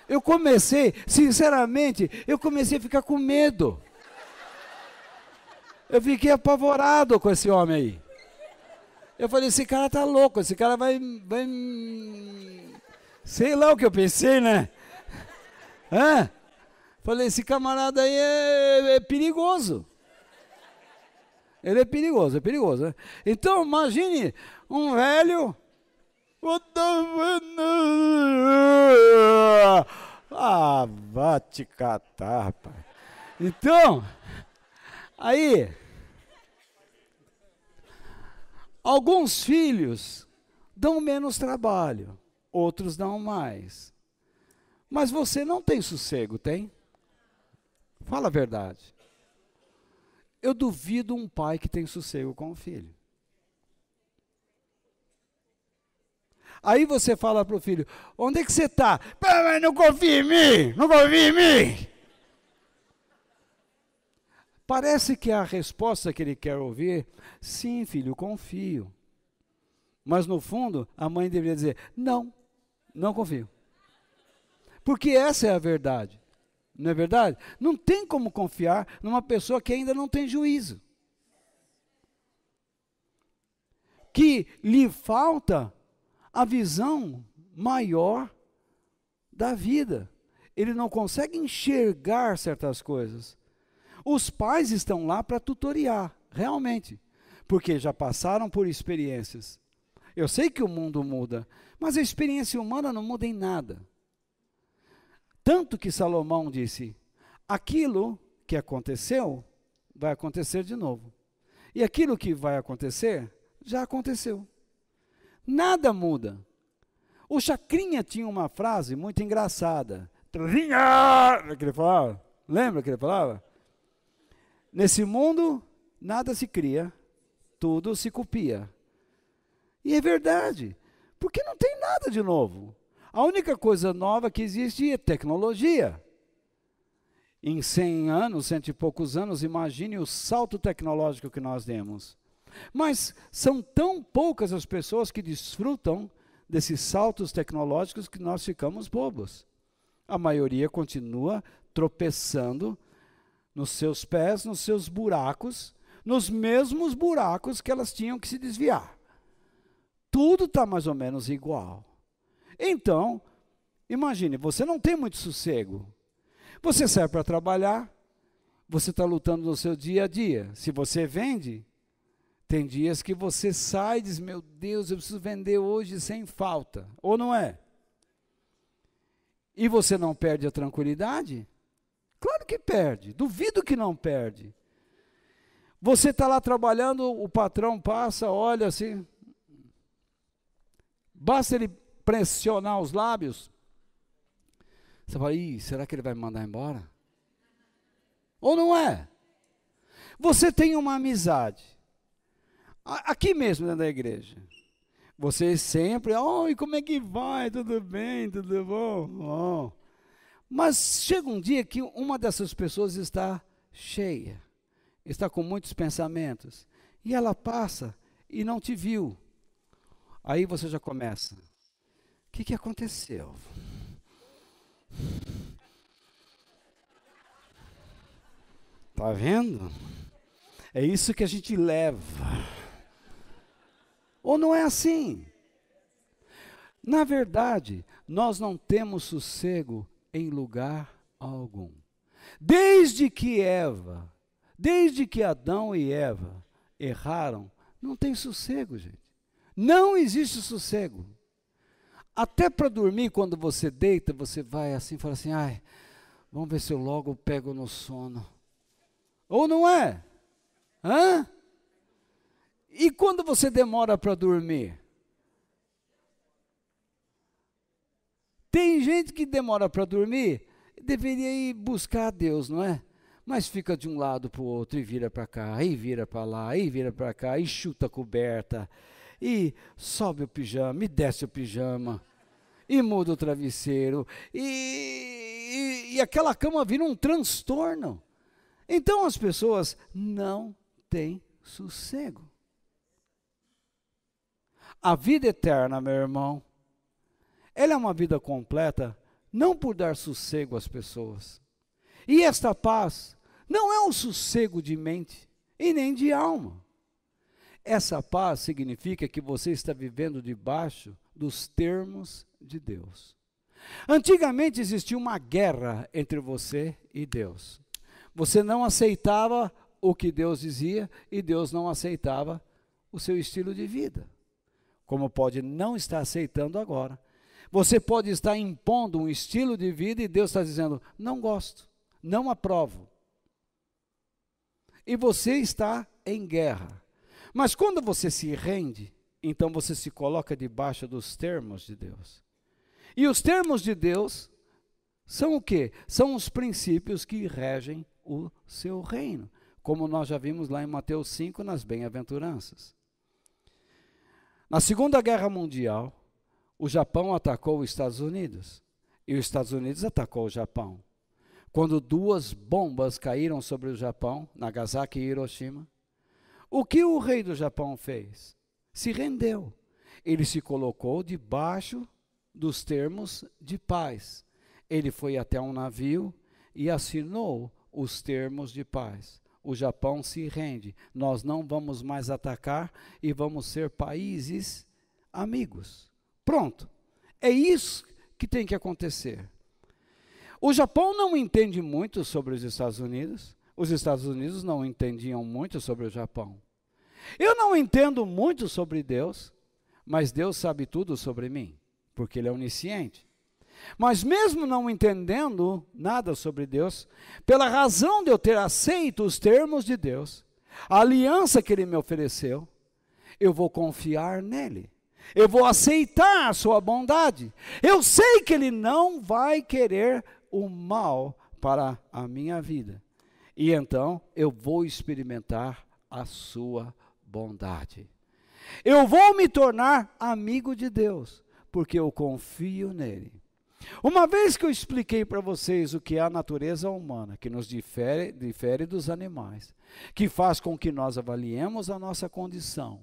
Eu comecei, sinceramente, eu comecei a ficar com medo. Eu fiquei apavorado com esse homem aí. Eu falei, esse cara tá louco, esse cara vai... Sei lá o que eu pensei, né? Hã? Falei, esse camarada aí é perigoso. Ele é perigoso, né? Então, imagine um velho... Ah, vá te catar, rapaz. Então, aí... Alguns filhos dão menos trabalho, outros dão mais. Mas você não tem sossego, tem? Fala a verdade. Eu duvido um pai que tem sossego com o filho. Aí você fala para o filho, onde é que você está? Mas não confia em mim, não confia em mim. Parece que a resposta que ele quer ouvir, sim, filho, confio. Mas no fundo, a mãe deveria dizer, não, não confio. Porque essa é a verdade. Não é verdade? Não tem como confiar numa pessoa que ainda não tem juízo. Que lhe falta a visão maior da vida. Ele não consegue enxergar certas coisas. Os pais estão lá para tutoriar, realmente, porque já passaram por experiências. Eu sei que o mundo muda, mas a experiência humana não muda em nada. Tanto que Salomão disse, aquilo que aconteceu, vai acontecer de novo. E aquilo que vai acontecer, já aconteceu. Nada muda. O Chacrinha tinha uma frase muito engraçada. Que ele falava, lembra que ele falava? Nesse mundo, nada se cria, tudo se copia. E é verdade, porque não tem nada de novo. A única coisa nova que existe é tecnologia. Em 100 anos, cento e poucos anos, imagine o salto tecnológico que nós demos. Mas são tão poucas as pessoas que desfrutam desses saltos tecnológicos que nós ficamos bobos. A maioria continua tropeçando nos seus pés, nos seus buracos, nos mesmos buracos que elas tinham que se desviar. Tudo está mais ou menos igual. Então, imagine, você não tem muito sossego. Você sai para trabalhar, você está lutando no seu dia a dia. Se você vende, tem dias que você sai e diz, meu Deus, eu preciso vender hoje sem falta. Ou não é? E você não perde a tranquilidade? Claro que perde, duvido que não perde. Você está lá trabalhando, o patrão passa, olha assim. Basta ele pressionar os lábios. Você fala, será que ele vai me mandar embora? Ou não é? Você tem uma amizade. Aqui mesmo dentro da igreja. Você sempre, oi, como é que vai? Tudo bem? Tudo bom? Oh. Mas chega um dia que uma dessas pessoas está cheia, está com muitos pensamentos, e ela passa e não te viu. Aí você já começa. O que aconteceu? Está vendo? É isso que a gente leva. Ou não é assim? Na verdade, nós não temos sossego em lugar algum. Desde que Adão e Eva erraram, não tem sossego, gente. Não existe sossego. Até para dormir, quando você deita, você vai assim, fala assim, ai, vamos ver se eu logo pego no sono. Ou não é? Hã? E quando você demora para dormir? Tem gente que demora para dormir, deveria ir buscar a Deus, não é? Mas fica de um lado para o outro, e vira para cá, e vira para lá, e vira para cá, e chuta a coberta, e sobe o pijama, e desce o pijama, e muda o travesseiro, e aquela cama vira um transtorno. Então as pessoas não têm sossego. A vida eterna, meu irmão, ela é uma vida completa, não por dar sossego às pessoas. E esta paz não é um sossego de mente e nem de alma. Essa paz significa que você está vivendo debaixo dos termos de Deus. Antigamente existia uma guerra entre você e Deus. Você não aceitava o que Deus dizia e Deus não aceitava o seu estilo de vida. Como pode não estar aceitando agora. Você pode estar impondo um estilo de vida e Deus está dizendo, não gosto, não aprovo. E você está em guerra. Mas quando você se rende, então você se coloca debaixo dos termos de Deus. E os termos de Deus são o quê? São os princípios que regem o seu reino, como nós já vimos lá em Mateus 5, nas bem-aventuranças. Na Segunda Guerra Mundial, o Japão atacou os Estados Unidos, e os Estados Unidos atacou o Japão. Quando 2 bombas caíram sobre o Japão, Nagasaki e Hiroshima, o que o rei do Japão fez? Se rendeu. Ele se colocou debaixo dos termos de paz. Ele foi até um navio e assinou os termos de paz. O Japão se rende. Nós não vamos mais atacar e vamos ser países amigos. Pronto. É isso que tem que acontecer. O Japão não entende muito sobre os Estados Unidos. Os Estados Unidos não entendiam muito sobre o Japão. Eu não entendo muito sobre Deus, mas Deus sabe tudo sobre mim, porque Ele é onisciente. Mas mesmo não entendendo nada sobre Deus, pela razão de eu ter aceito os termos de Deus, a aliança que Ele me ofereceu, eu vou confiar nele. Eu vou aceitar a sua bondade. Eu sei que Ele não vai querer o mal para a minha vida. E então eu vou experimentar a sua bondade. Eu vou me tornar amigo de Deus, porque eu confio nele. Uma vez que eu expliquei para vocês o que é a natureza humana, que nos difere dos animais, que faz com que nós avaliemos a nossa condição.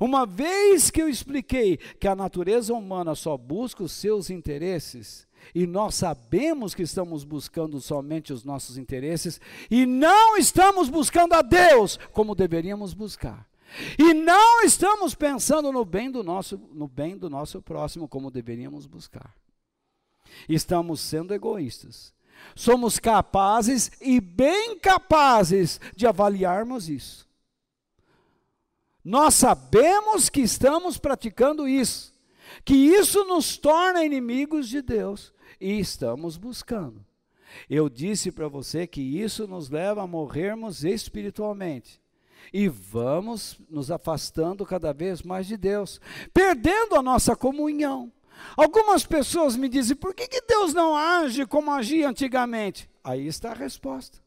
Uma vez que eu expliquei que a natureza humana só busca os seus interesses, e nós sabemos que estamos buscando somente os nossos interesses, e não estamos buscando a Deus como deveríamos buscar. E não estamos pensando no bem do nosso próximo como deveríamos buscar. Estamos sendo egoístas. Somos capazes e bem capazes de avaliarmos isso. Nós sabemos que estamos praticando isso, que isso nos torna inimigos de Deus e estamos buscando. Eu disse para você que isso nos leva a morrermos espiritualmente. E vamos nos afastando cada vez mais de Deus, perdendo a nossa comunhão. Algumas pessoas me dizem, por que Deus não age como agia antigamente? Aí está a resposta.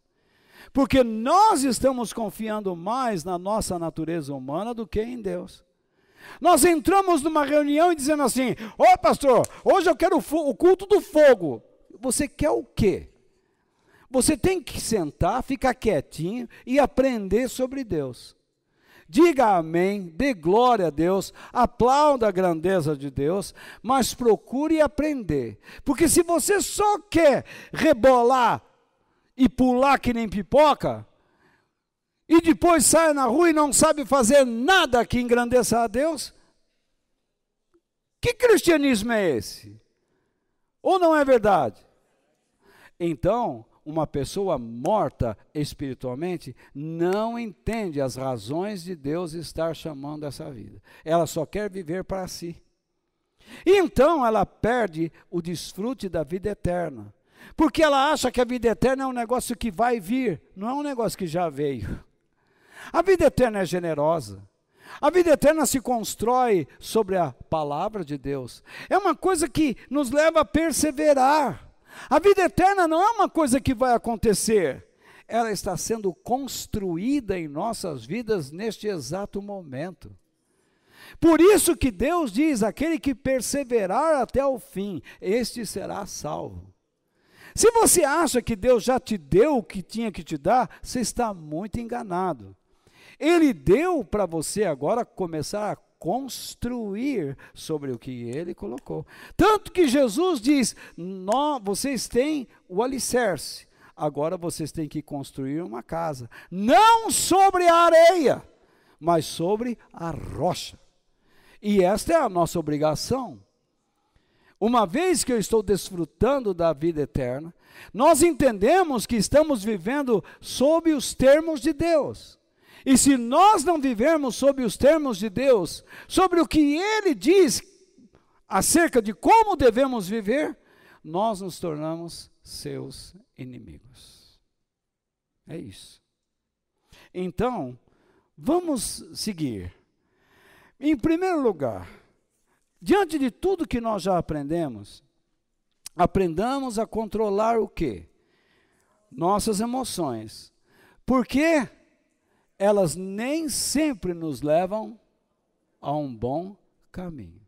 Porque nós estamos confiando mais na nossa natureza humana do que em Deus. Nós entramos numa reunião e dizendo assim, ô pastor, hoje eu quero o culto do fogo. Você quer o quê? Você tem que sentar, ficar quietinho e aprender sobre Deus. Diga amém, dê glória a Deus, aplauda a grandeza de Deus, mas procure aprender. Porque se você só quer rebolar e pular que nem pipoca, e depois sai na rua e não sabe fazer nada que engrandeça a Deus, Que cristianismo é esse? Ou não é verdade? Então, uma pessoa morta espiritualmente não entende as razões de Deus estar chamando essa vida. Ela só quer viver para si. E então ela perde o desfrute da vida eterna. Porque ela acha que a vida eterna é um negócio que vai vir, não é um negócio que já veio. A vida eterna é generosa. A vida eterna se constrói sobre a palavra de Deus. É uma coisa que nos leva a perseverar. A vida eterna não é uma coisa que vai acontecer. Ela está sendo construída em nossas vidas neste exato momento. Por isso que Deus diz, aquele que perseverar até o fim, este será salvo. Se você acha que Deus já te deu o que tinha que te dar, você está muito enganado. Ele deu para você agora começar a construir sobre o que Ele colocou. Tanto que Jesus diz, vocês têm o alicerce, agora vocês têm que construir uma casa. Não sobre a areia, mas sobre a rocha. E esta é a nossa obrigação. Uma vez que eu estou desfrutando da vida eterna, nós entendemos que estamos vivendo sob os termos de Deus. E se nós não vivermos sob os termos de Deus, sobre o que Ele diz acerca de como devemos viver, nós nos tornamos seus inimigos. É isso. Então, vamos seguir. Em primeiro lugar, diante de tudo que nós já aprendemos, aprendamos a controlar o quê? Nossas emoções. Porque elas nem sempre nos levam a um bom caminho.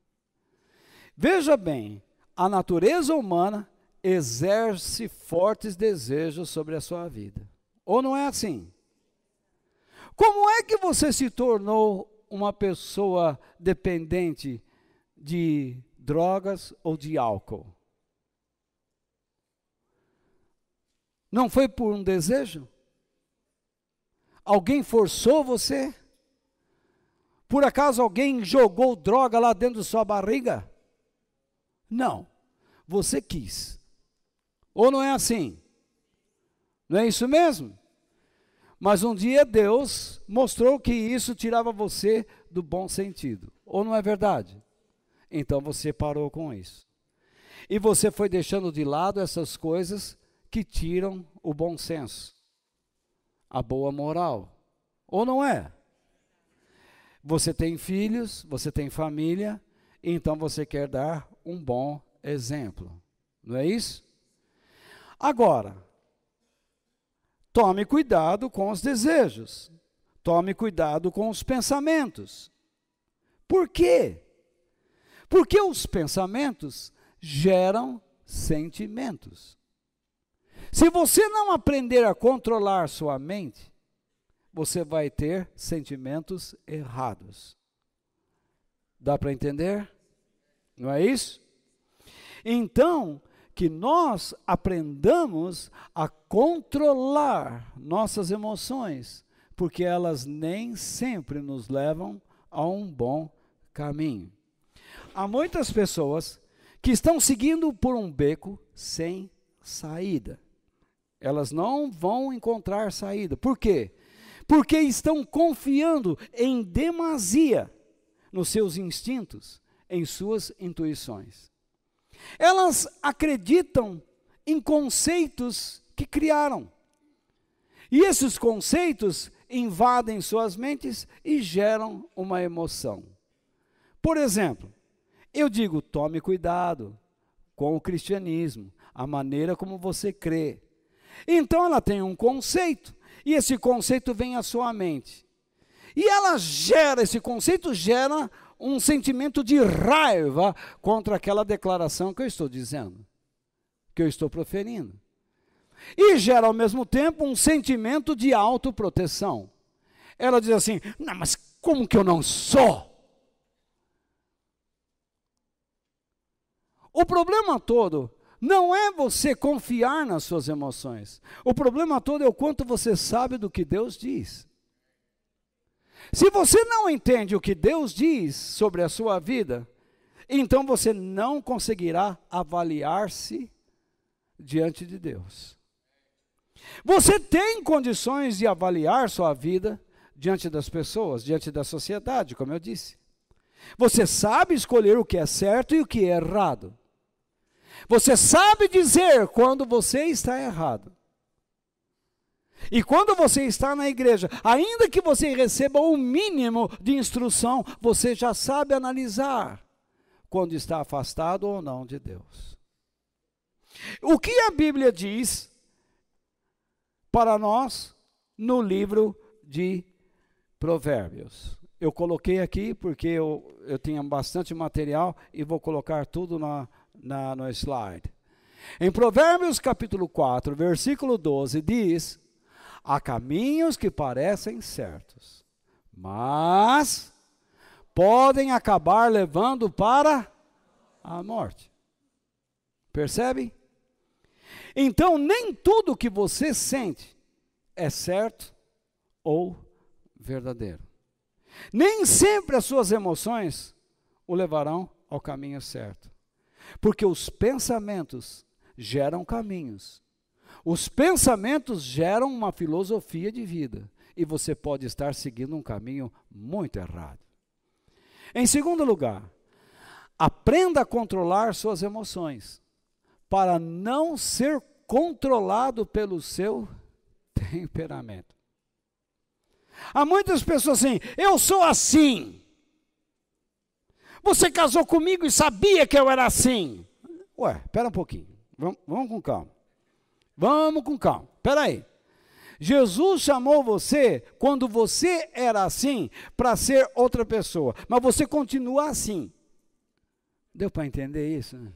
Veja bem, a natureza humana exerce fortes desejos sobre a sua vida. Ou não é assim? Como é que você se tornou uma pessoa dependente de drogas ou de álcool? Não foi por um desejo? Alguém forçou você? Por acaso alguém jogou droga lá dentro da sua barriga? Não, você quis. Ou não é assim? Não é isso mesmo? Mas um dia Deus mostrou que isso tirava você do bom sentido. Ou não é verdade? Então você parou com isso. E você foi deixando de lado essas coisas que tiram o bom senso, a boa moral. Ou não é? Você tem filhos, você tem família, então você quer dar um bom exemplo. Não é isso? Agora, tome cuidado com os desejos. Tome cuidado com os pensamentos. Por quê? Porque os pensamentos geram sentimentos. Se você não aprender a controlar sua mente, você vai ter sentimentos errados. Dá para entender? Não é isso? Então, que nós aprendamos a controlar nossas emoções, porque elas nem sempre nos levam a um bom caminho. Há muitas pessoas que estão seguindo por um beco sem saída. Elas não vão encontrar saída. Por quê? Porque estão confiando em demasia nos seus instintos, em suas intuições. Elas acreditam em conceitos que criaram. E esses conceitos invadem suas mentes e geram uma emoção. Por exemplo, eu digo, tome cuidado com o cristianismo, a maneira como você crê. Então ela tem um conceito, e esse conceito vem à sua mente. E esse conceito gera um sentimento de raiva contra aquela declaração que eu estou dizendo, que eu estou proferindo. E gera ao mesmo tempo um sentimento de autoproteção. Ela diz assim, não, mas como que eu não sou? O problema todo não é você confiar nas suas emoções. O problema todo é o quanto você sabe do que Deus diz. Se você não entende o que Deus diz sobre a sua vida, então você não conseguirá avaliar-se diante de Deus. Você tem condições de avaliar sua vida diante das pessoas, diante da sociedade, como eu disse. Você sabe escolher o que é certo e o que é errado. Você sabe dizer quando você está errado. E quando você está na igreja, ainda que você receba o mínimo de instrução, você já sabe analisar quando está afastado ou não de Deus. O que a Bíblia diz para nós no livro de Provérbios? Eu coloquei aqui porque eu tinha bastante material e vou colocar tudo no slide. Em Provérbios capítulo 4, versículo 12, diz: há caminhos que parecem certos, mas podem acabar levando para a morte. Percebe? Então, nem tudo que você sente é certo ou verdadeiro. Nem sempre as suas emoções o levarão ao caminho certo. Porque os pensamentos geram caminhos. Os pensamentos geram uma filosofia de vida. E você pode estar seguindo um caminho muito errado. Em segundo lugar, aprenda a controlar suas emoções, para não ser controlado pelo seu temperamento. Há muitas pessoas assim: eu sou assim. Você casou comigo e sabia que eu era assim. Ué, espera um pouquinho. Vamos com calma. Vamos com calma. Espera aí. Jesus chamou você, quando você era assim, para ser outra pessoa. Mas você continua assim. Deu para entender isso, né?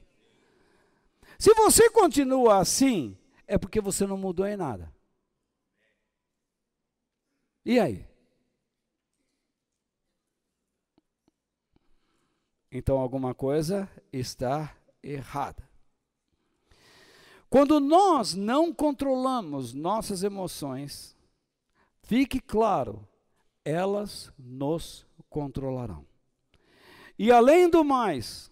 Se você continua assim, é porque você não mudou em nada. E aí? Então alguma coisa está errada. Quando nós não controlamos nossas emoções, fique claro, elas nos controlarão. E além do mais,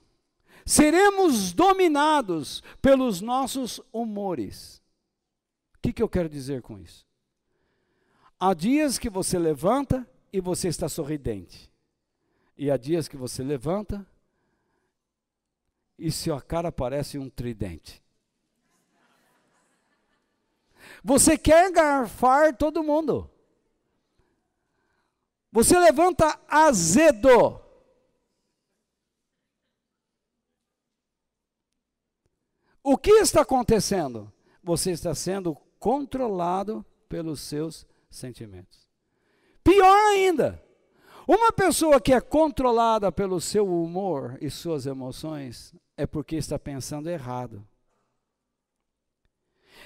seremos dominados pelos nossos humores. O que eu quero dizer com isso? Há dias que você levanta e você está sorridente. E há dias que você levanta e sua cara parece um tridente. Você quer garfar todo mundo. Você levanta azedo. O que está acontecendo? Você está sendo controlado pelos seus sentimentos. Pior ainda, uma pessoa que é controlada pelo seu humor e suas emoções é porque está pensando errado.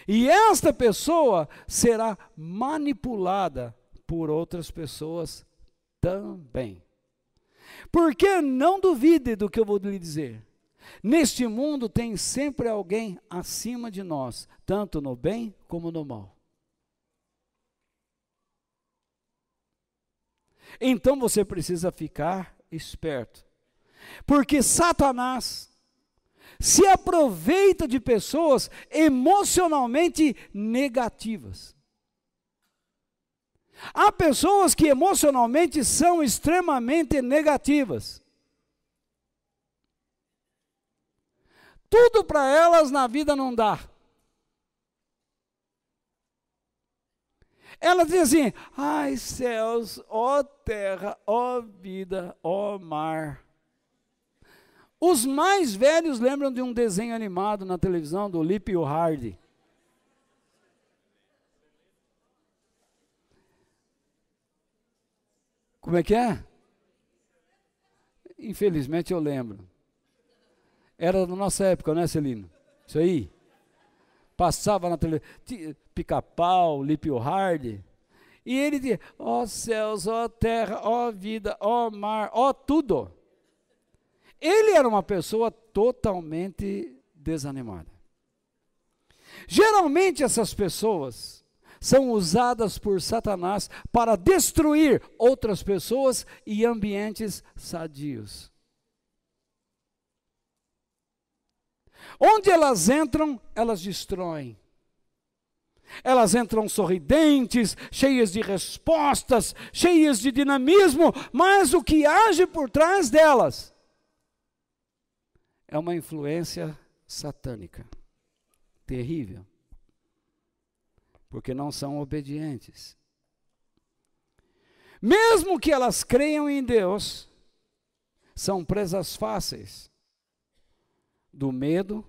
E esta pessoa será manipulada por outras pessoas também. Porque não duvide do que eu vou lhe dizer. Neste mundo tem sempre alguém acima de nós, tanto no bem como no mal. Então você precisa ficar esperto. Porque Satanás se aproveita de pessoas emocionalmente negativas. Há pessoas que emocionalmente são extremamente negativas. Tudo para elas na vida não dá. Elas dizem assim: ai céus, ó terra, ó vida, ó mar. Os mais velhos lembram de um desenho animado na televisão do Lip e o Hardy. Como é que é? Infelizmente eu lembro. Era da nossa época, não é, Celino? Isso aí. Passava na televisão, Pica-Pau, Lip e o Hardy. E ele dizia: ó céus, ó terra, ó vida, ó mar, ó tudo. Ele era uma pessoa totalmente desanimada. Geralmente essas pessoas são usadas por Satanás para destruir outras pessoas e ambientes sadios. Onde elas entram, elas destroem. Elas entram sorridentes, cheias de respostas, cheias de dinamismo, mas o que age por trás delas é uma influência satânica, terrível, porque não são obedientes. Mesmo que elas creiam em Deus, são presas fáceis do medo,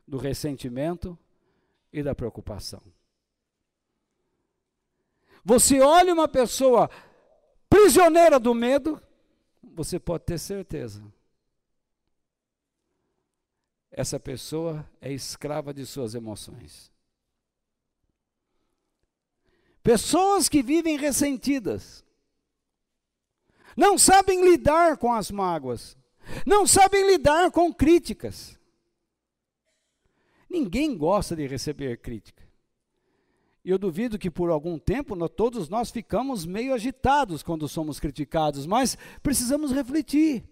do ressentimento e da preocupação. Você olha uma pessoa prisioneira do medo, você pode ter certeza. Essa pessoa é escrava de suas emoções. Pessoas que vivem ressentidas, não sabem lidar com as mágoas, não sabem lidar com críticas. Ninguém gosta de receber crítica. E eu duvido que por algum tempo todos nós ficamos meio agitados quando somos criticados, mas precisamos refletir.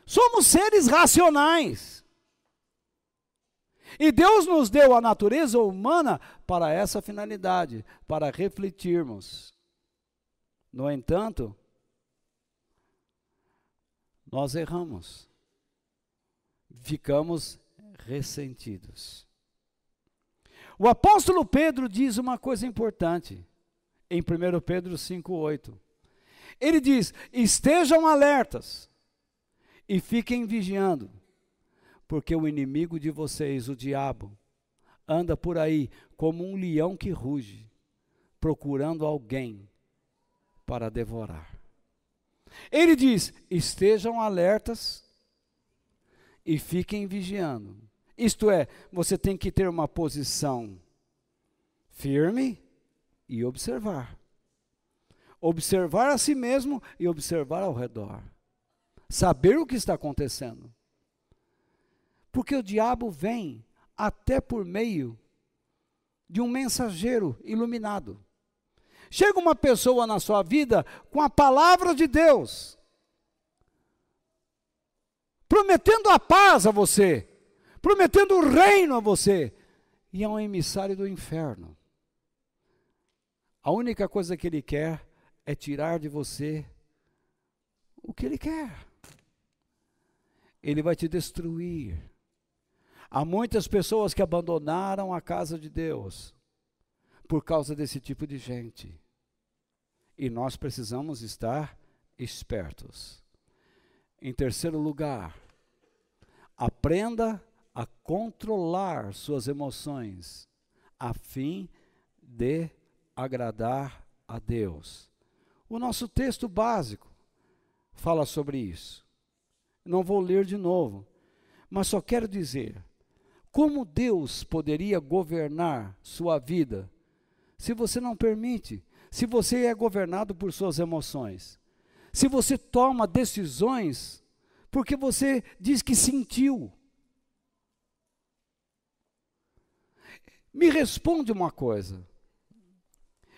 Somos seres racionais. E Deus nos deu a natureza humana para essa finalidade, para refletirmos. No entanto, nós erramos. Ficamos ressentidos. O apóstolo Pedro diz uma coisa importante, em 1 Pedro 5,8. Ele diz, estejam alertas e fiquem vigiando, porque o inimigo de vocês, o diabo, anda por aí como um leão que ruge, procurando alguém para devorar. Ele diz, estejam alertas e fiquem vigiando. Isto é, você tem que ter uma posição firme e observar. Observar a si mesmo e observar ao redor. Saber o que está acontecendo. Porque o diabo vem até por meio de um mensageiro iluminado. Chega uma pessoa na sua vida com a palavra de Deus, prometendo a paz a você, prometendo o reino a você, e é um emissário do inferno. A única coisa que ele quer é tirar de você o que ele quer. Ele vai te destruir. Há muitas pessoas que abandonaram a casa de Deus por causa desse tipo de gente. E nós precisamos estar espertos. Em terceiro lugar, aprenda a controlar suas emoções, a fim de agradar a Deus. O nosso texto básico fala sobre isso. Não vou ler de novo, mas só quero dizer, como Deus poderia governar sua vida se você não permite, se você é governado por suas emoções, se você toma decisões porque você diz que sentiu. Me responde uma coisa.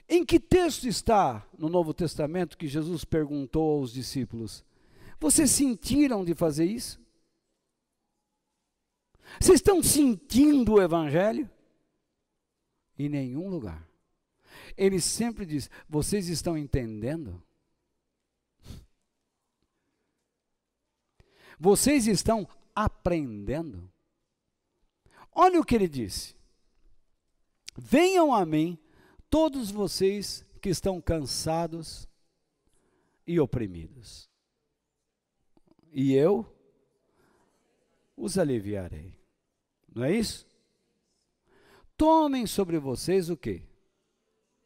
Em que texto está no Novo Testamento que Jesus perguntou aos discípulos? Vocês sentiram de fazer isso? Vocês estão sentindo o Evangelho? Em nenhum lugar. Ele sempre diz, vocês estão entendendo? Vocês estão aprendendo? Olha o que ele disse. Venham a mim, todos vocês que estão cansados e oprimidos, e eu os aliviarei. Não é isso? Tomem sobre vocês o quê?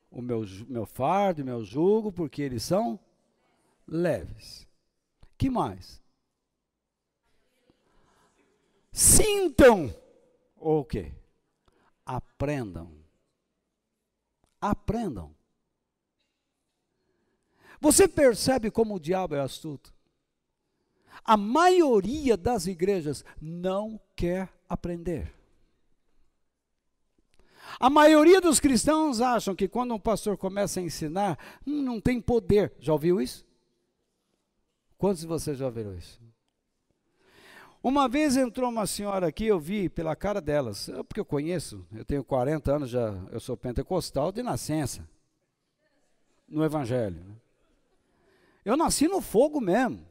O meu fardo, o meu jugo, porque eles são leves. Que mais? Sintam ou o quê? Aprendam. Aprendam. Você percebe como o diabo é astuto? A maioria das igrejas não quer aprender. A maioria dos cristãos acham que quando um pastor começa a ensinar, não tem poder. Já ouviu isso? Quantos de vocês já ouviram isso? Uma vez entrou uma senhora aqui, eu vi pela cara delas, porque eu conheço, eu tenho 40 anos, eu sou pentecostal de nascença, no Evangelho. Eu nasci no fogo mesmo.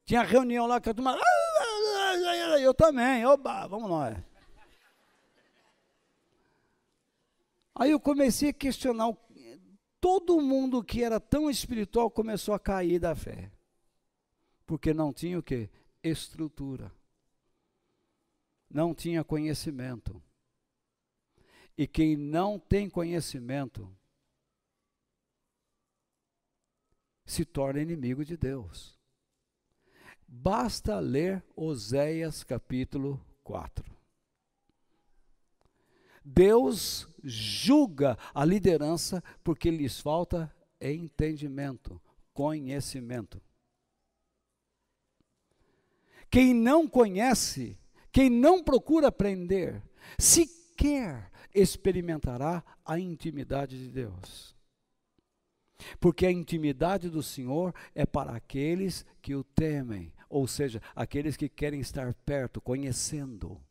Tinha reunião lá que a turma, eu também, oba, vamos lá. Aí eu comecei a questionar, todo mundo que era tão espiritual começou a cair da fé. Porque não tinha o quê? Estrutura. Não tinha conhecimento. E quem não tem conhecimento se torna inimigo de Deus. Basta ler Oséias capítulo 4. Deus julga a liderança porque lhes falta entendimento, conhecimento. Quem não conhece, quem não procura aprender, sequer experimentará a intimidade de Deus. Porque a intimidade do Senhor é para aqueles que o temem, ou seja, aqueles que querem estar perto, conhecendo.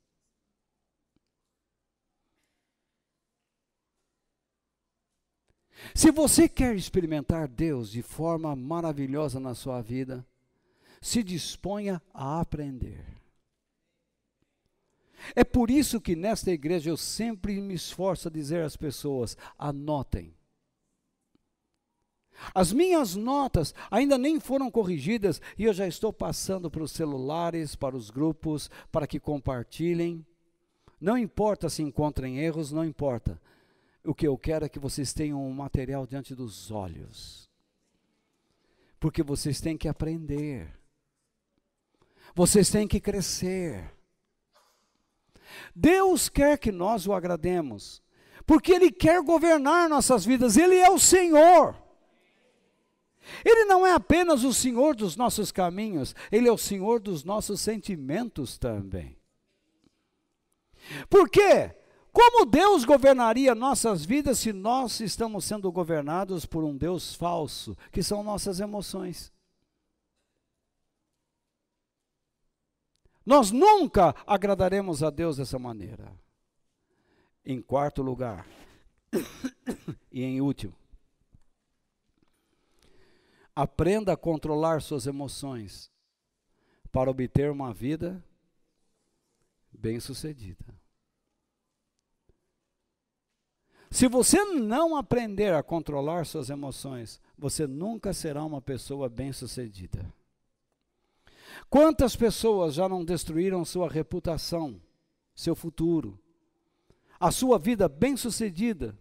Se você quer experimentar Deus de forma maravilhosa na sua vida, se disponha a aprender. É por isso que nesta igreja eu sempre me esforço a dizer às pessoas, anotem. As minhas notas ainda nem foram corrigidas e eu já estou passando para os celulares, para os grupos, para que compartilhem. Não importa se encontrem erros, não importa. O que eu quero é que vocês tenham um material diante dos olhos. Porque vocês têm que aprender. Vocês têm que crescer. Deus quer que nós o agrademos, porque Ele quer governar nossas vidas, Ele é o Senhor. Ele não é apenas o Senhor dos nossos caminhos, Ele é o Senhor dos nossos sentimentos também. Por quê? Como Deus governaria nossas vidas se nós estamos sendo governados por um Deus falso, que são nossas emoções? Nós nunca agradaremos a Deus dessa maneira. Em quarto lugar, e em último, aprenda a controlar suas emoções para obter uma vida bem-sucedida. Se você não aprender a controlar suas emoções, você nunca será uma pessoa bem-sucedida. Quantas pessoas já não destruíram sua reputação, seu futuro, a sua vida bem-sucedida,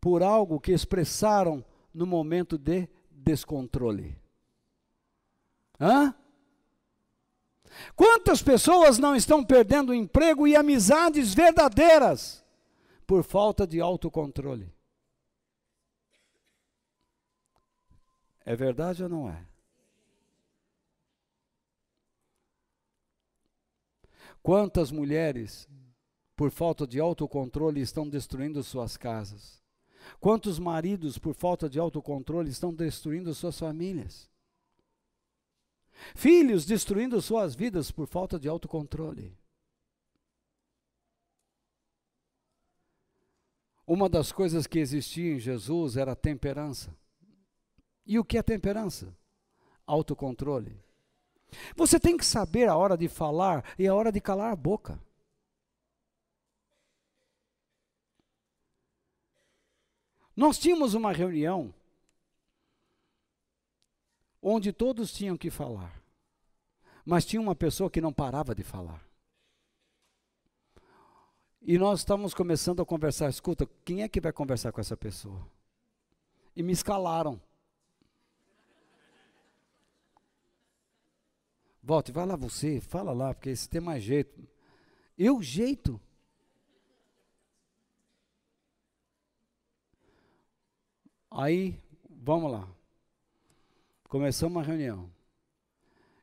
por algo que expressaram no momento de descontrole? Hã? Quantas pessoas não estão perdendo emprego e amizades verdadeiras por falta de autocontrole? É verdade ou não é? Quantas mulheres, por falta de autocontrole, estão destruindo suas casas? Quantos maridos, por falta de autocontrole, estão destruindo suas famílias? Filhos destruindo suas vidas por falta de autocontrole. Uma das coisas que existia em Jesus era a temperança. E o que é temperança? Autocontrole. Você tem que saber a hora de falar e a hora de calar a boca. Nós tínhamos uma reunião onde todos tinham que falar, mas tinha uma pessoa que não parava de falar. E nós estávamos começando a conversar, escuta, quem é que vai conversar com essa pessoa? E me escalaram. Volte, vai lá você, fala lá, porque você tem mais jeito. Eu jeito? Aí, vamos lá. Começamos uma reunião.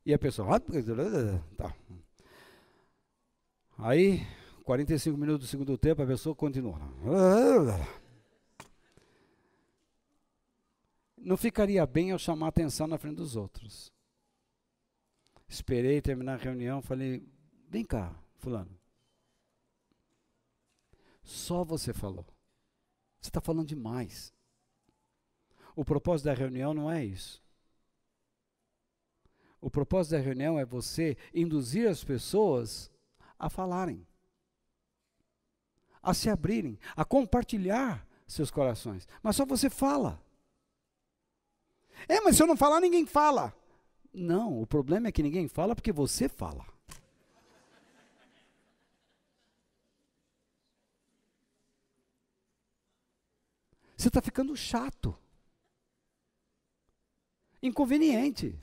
E a pessoa... Tá. Aí, 45 minutos do segundo tempo, a pessoa continua. Não ficaria bem eu chamar atenção na frente dos outros. Esperei terminar a reunião, falei, vem cá, fulano. Só você falou. Você está falando demais. O propósito da reunião não é isso. O propósito da reunião é você induzir as pessoas a falarem, a se abrirem, a compartilhar seus corações. Mas só você fala. Mas se eu não falar, ninguém fala. Não, o problema é que ninguém fala porque você fala. Você está ficando chato, inconveniente.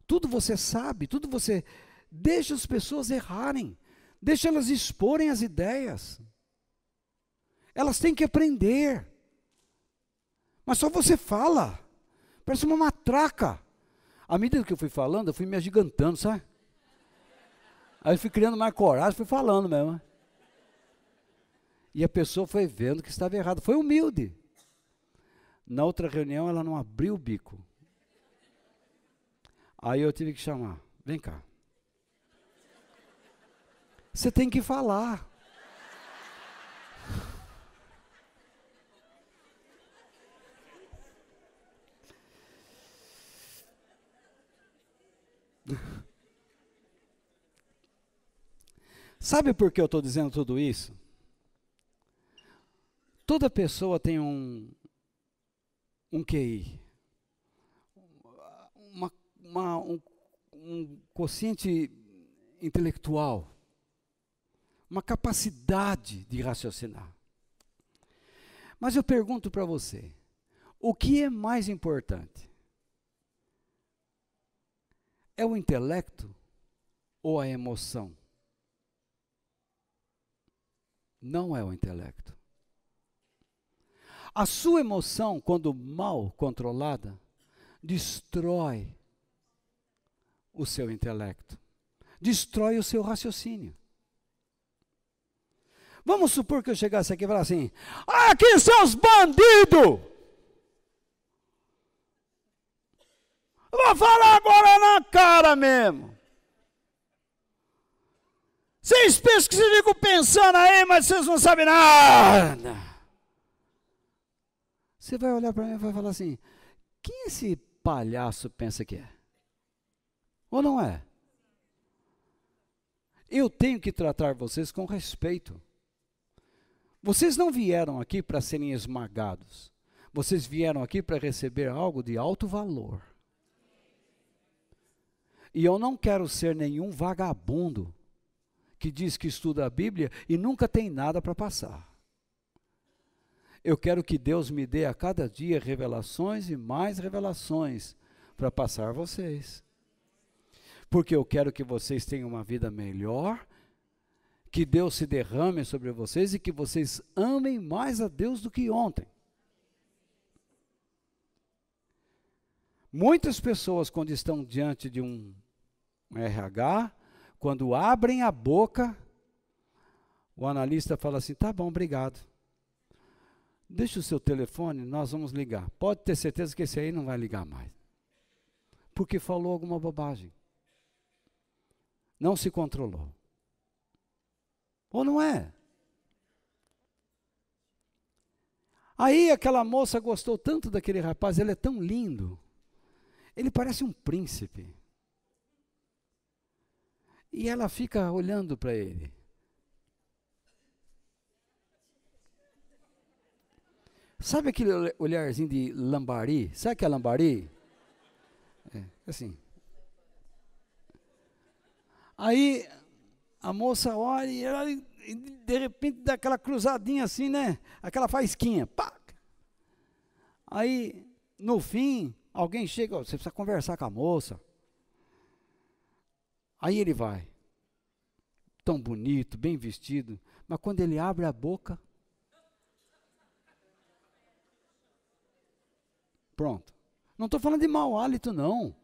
Tudo você sabe, tudo você... Deixa as pessoas errarem, deixa elas exporem as ideias. Elas têm que aprender. Mas só você fala, parece uma matraca. À medida que eu fui falando, eu fui me agigantando, sabe? Aí eu fui criando mais coragem, fui falando mesmo. E a pessoa foi vendo que estava errado, foi humilde. Na outra reunião ela não abriu o bico. Aí eu tive que chamar, vem cá. Você tem que falar. Sabe por que eu estou dizendo tudo isso? Toda pessoa tem um QI, um quociente intelectual, uma capacidade de raciocinar. Mas eu pergunto para você, o que é mais importante? É o intelecto ou a emoção? Não é o intelecto. A sua emoção, quando mal controlada, destrói o seu intelecto, destrói o seu raciocínio. Vamos supor que eu chegasse aqui e falasse assim, aqui seus bandidos! Eu vou falar agora na cara mesmo. Vocês pensam que vocês ficam pensando aí, mas vocês não sabem nada. Você vai olhar para mim e vai falar assim, quem esse palhaço pensa que é? Ou não é? Eu tenho que tratar vocês com respeito. Vocês não vieram aqui para serem esmagados. Vocês vieram aqui para receber algo de alto valor. E eu não quero ser nenhum vagabundo que diz que estuda a Bíblia e nunca tem nada para passar. Eu quero que Deus me dê a cada dia revelações e mais revelações para passar a vocês. Porque eu quero que vocês tenham uma vida melhor, que Deus se derrame sobre vocês e que vocês amem mais a Deus do que ontem. Muitas pessoas, quando estão diante de um RH, quando abrem a boca, o analista fala assim, tá bom, obrigado. Deixa o seu telefone, nós vamos ligar. Pode ter certeza que esse aí não vai ligar mais. Porque falou alguma bobagem. Não se controlou. Ou não é? Aí aquela moça gostou tanto daquele rapaz, ele é tão lindo. Ele parece um príncipe. E ela fica olhando para ele. Sabe aquele olharzinho de lambari? Sabe o que é lambari? É, assim. Aí a moça olha e ela, de repente, dá aquela cruzadinha assim, né? Aquela faísquinha. Pá! Aí, no fim, alguém chega, você precisa conversar com a moça. Aí ele vai. Tão bonito, bem vestido. Mas quando ele abre a boca... Pronto. Não estou falando de mau hálito, não.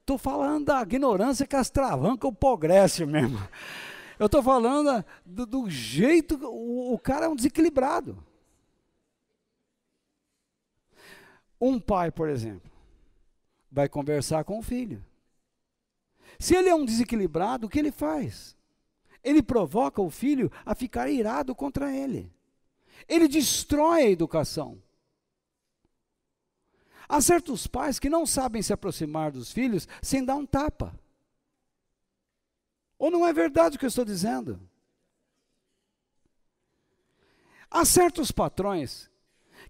Estou falando da ignorância que astravanca o progresso mesmo. Eu estou falando do jeito... O cara é um desequilibrado. Um pai, por exemplo. vai conversar com o filho. Se ele é um desequilibrado, o que ele faz? Ele provoca o filho a ficar irado contra ele. Ele destrói a educação. Há certos pais que não sabem se aproximar dos filhos sem dar um tapa. Ou não é verdade o que eu estou dizendo? Há certos patrões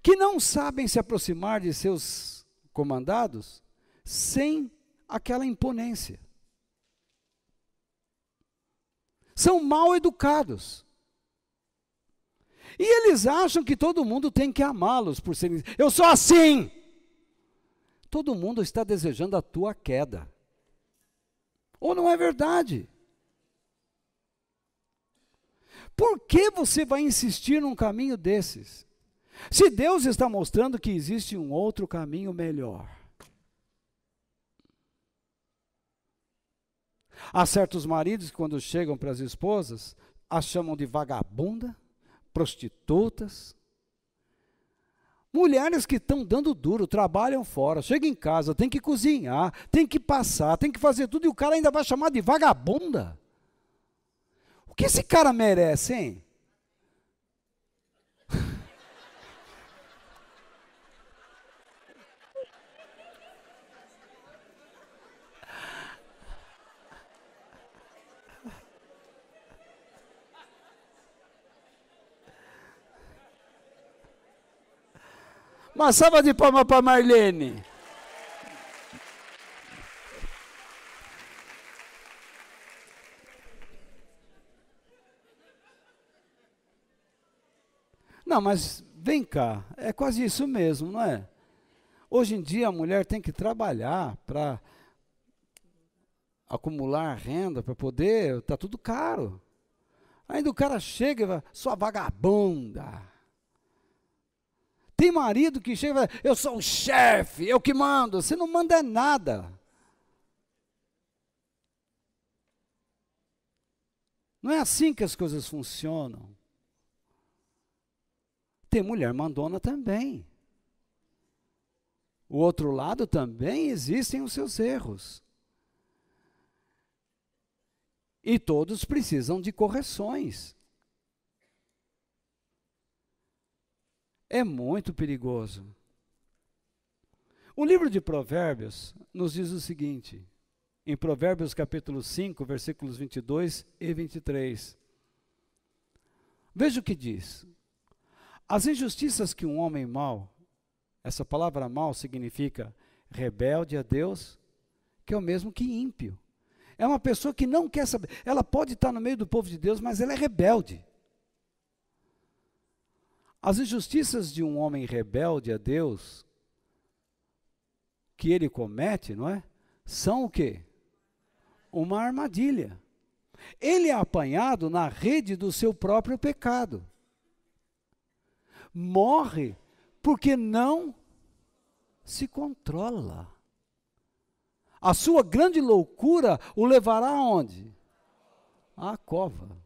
que não sabem se aproximar de seus comandados sem aquela imponência. São mal educados. E eles acham que todo mundo tem que amá-los por serem... Eu sou assim! Todo mundo está desejando a tua queda. Ou não é verdade? Por que você vai insistir num caminho desses? Se Deus está mostrando que existe um outro caminho melhor. Há certos maridos que quando chegam para as esposas, as chamam de vagabunda, prostitutas. Mulheres que estão dando duro, trabalham fora, chegam em casa, tem que cozinhar, tem que passar, tem que fazer tudo, e o cara ainda vai chamar de vagabunda. O que esse cara merece, hein? Uma salva de palmas para Marlene. Não, mas vem cá, é quase isso mesmo, não é? Hoje em dia a mulher tem que trabalhar para acumular renda, para poder, está tudo caro. Ainda o cara chega e vai, sua vagabunda. Tem marido que chega e fala, eu sou o chefe, eu que mando. Você não manda nada. Não é assim que as coisas funcionam. Tem mulher mandona também. O outro lado também existem os seus erros. E todos precisam de correções. É muito perigoso. O livro de Provérbios nos diz o seguinte, em Provérbios capítulo 5, versículos 22 e 23. Veja o que diz. As injustiças que um homem mau, essa palavra mau significa rebelde a Deus, que é o mesmo que ímpio. É uma pessoa que não quer saber. Ela pode estar no meio do povo de Deus, mas ela é rebelde. As injustiças de um homem rebelde a Deus, que ele comete, não é? São o quê? Uma armadilha. Ele é apanhado na rede do seu próprio pecado. Morre porque não se controla. A sua grande loucura o levará aonde? À cova.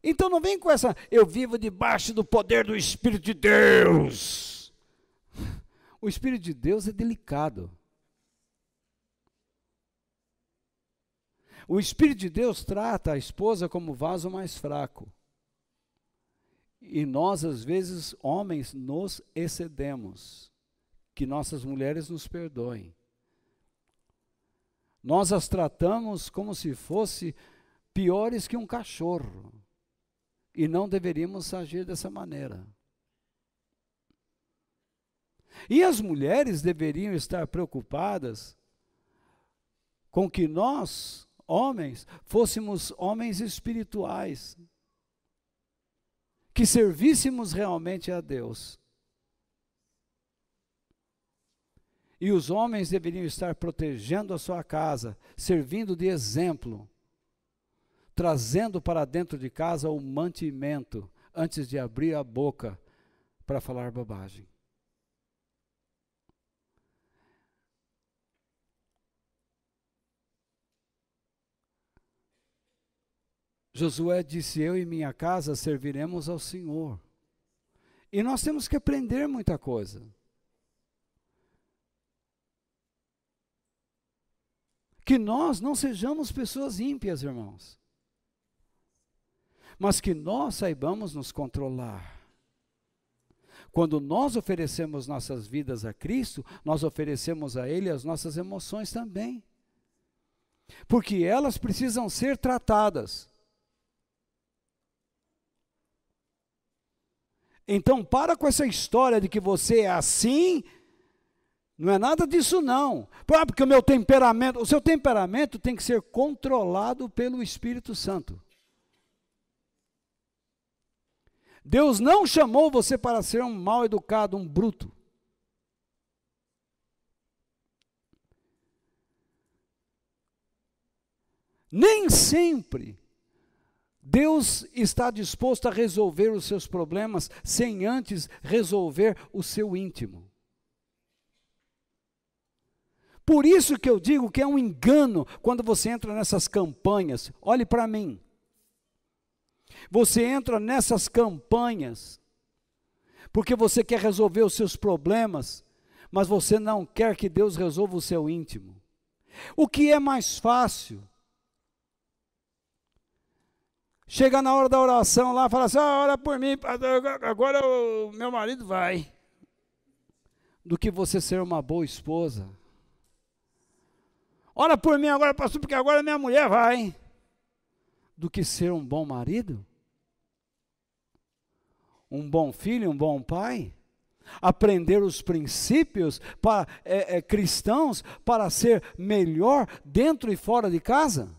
Então não vem com essa, eu vivo debaixo do poder do Espírito de Deus. O Espírito de Deus é delicado. O Espírito de Deus trata a esposa como vaso mais fraco. E nós, às vezes, homens, nos excedemos. Que nossas mulheres nos perdoem. Nós as tratamos como se fosse piores que um cachorro. E não deveríamos agir dessa maneira. E as mulheres deveriam estar preocupadas com que nós, homens, fôssemos homens espirituais, que servíssemos realmente a Deus. E os homens deveriam estar protegendo a sua casa, servindo de exemplo, trazendo para dentro de casa o mantimento, antes de abrir a boca para falar bobagem. Josué disse, eu e minha casa serviremos ao Senhor. E nós temos que aprender muita coisa. Que nós não sejamos pessoas ímpias, irmãos, mas que nós saibamos nos controlar. Quando nós oferecemos nossas vidas a Cristo, nós oferecemos a Ele as nossas emoções também, porque elas precisam ser tratadas. Então, para com essa história de que você é assim, não é nada disso não. Porque o seu temperamento tem que ser controlado pelo Espírito Santo. Deus não chamou você para ser um mal educado, um bruto. Nem sempre Deus está disposto a resolver os seus problemas sem antes resolver o seu íntimo. Por isso que eu digo que é um engano quando você entra nessas campanhas. Olhe para mim. Você entra nessas campanhas porque você quer resolver os seus problemas, mas você não quer que Deus resolva o seu íntimo. O que é mais fácil? Chega na hora da oração lá, fala assim, ora por mim, agora o meu marido vai. Do que você ser uma boa esposa. Ora por mim agora, pastor, porque agora minha mulher vai. Do que ser um bom marido, um bom filho, um bom pai, aprender os princípios cristãos para ser melhor dentro e fora de casa.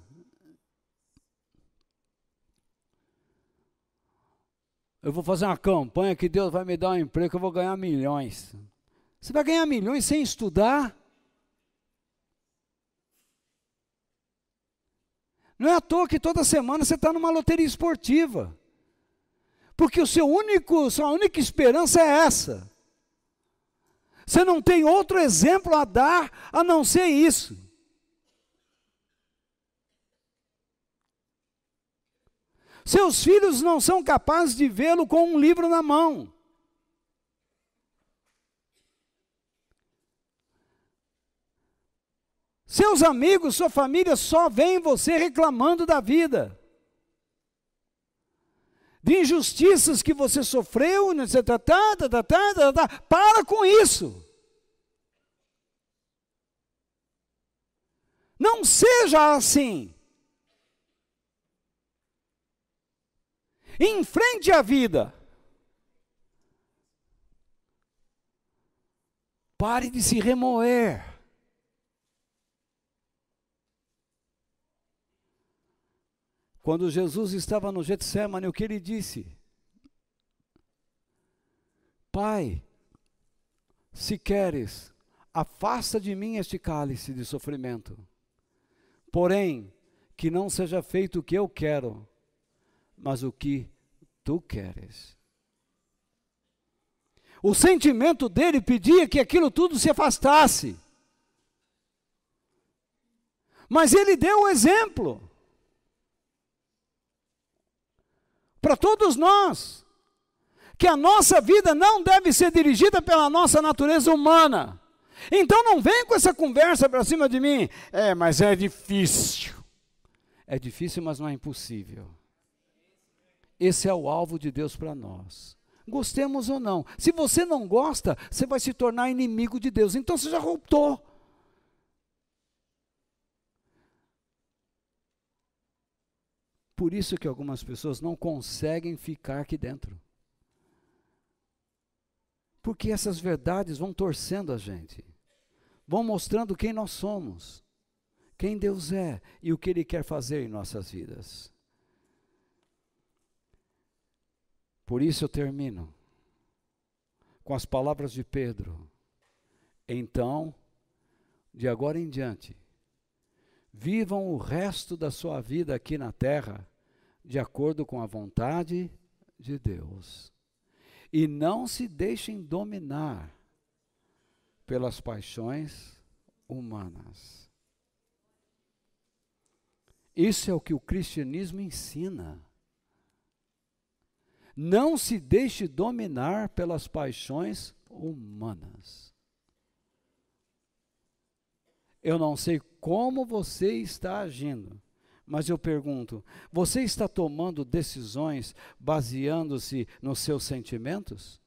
Eu vou fazer uma campanha que Deus vai me dar um emprego, que eu vou ganhar milhões. Você vai ganhar milhões sem estudar? Não é à toa que toda semana você está numa loteria esportiva. Porque sua única esperança é essa. Você não tem outro exemplo a dar a não ser isso. Seus filhos não são capazes de vê-lo com um livro na mão. Seus amigos, sua família só veem você reclamando da vida. De injustiças que você sofreu, para com isso. Não seja assim. Enfrente a vida. Pare de se remoer. Quando Jesus estava no Getsemane, o que ele disse? Pai, se queres, afasta de mim este cálice de sofrimento. Porém, que não seja feito o que eu quero, mas o que tu queres. O sentimento dele pedia que aquilo tudo se afastasse. Mas ele deu o exemplo. Para todos nós, que a nossa vida não deve ser dirigida pela nossa natureza humana. Então não vem com essa conversa para cima de mim, mas é difícil. É difícil, mas não é impossível. Esse é o alvo de Deus para nós. Gostemos ou não. Se você não gosta, você vai se tornar inimigo de Deus. Então você já optou. Por isso que algumas pessoas não conseguem ficar aqui dentro. Porque essas verdades vão torcendo a gente. Vão mostrando quem nós somos. Quem Deus é e o que Ele quer fazer em nossas vidas. Por isso eu termino com as palavras de Pedro. Então, de agora em diante, vivam o resto da sua vida aqui na terra de acordo com a vontade de Deus. E não se deixem dominar pelas paixões humanas. Isso é o que o cristianismo ensina. Não se deixe dominar pelas paixões humanas. Eu não sei como você está agindo. Mas eu pergunto, você está tomando decisões baseando-se nos seus sentimentos?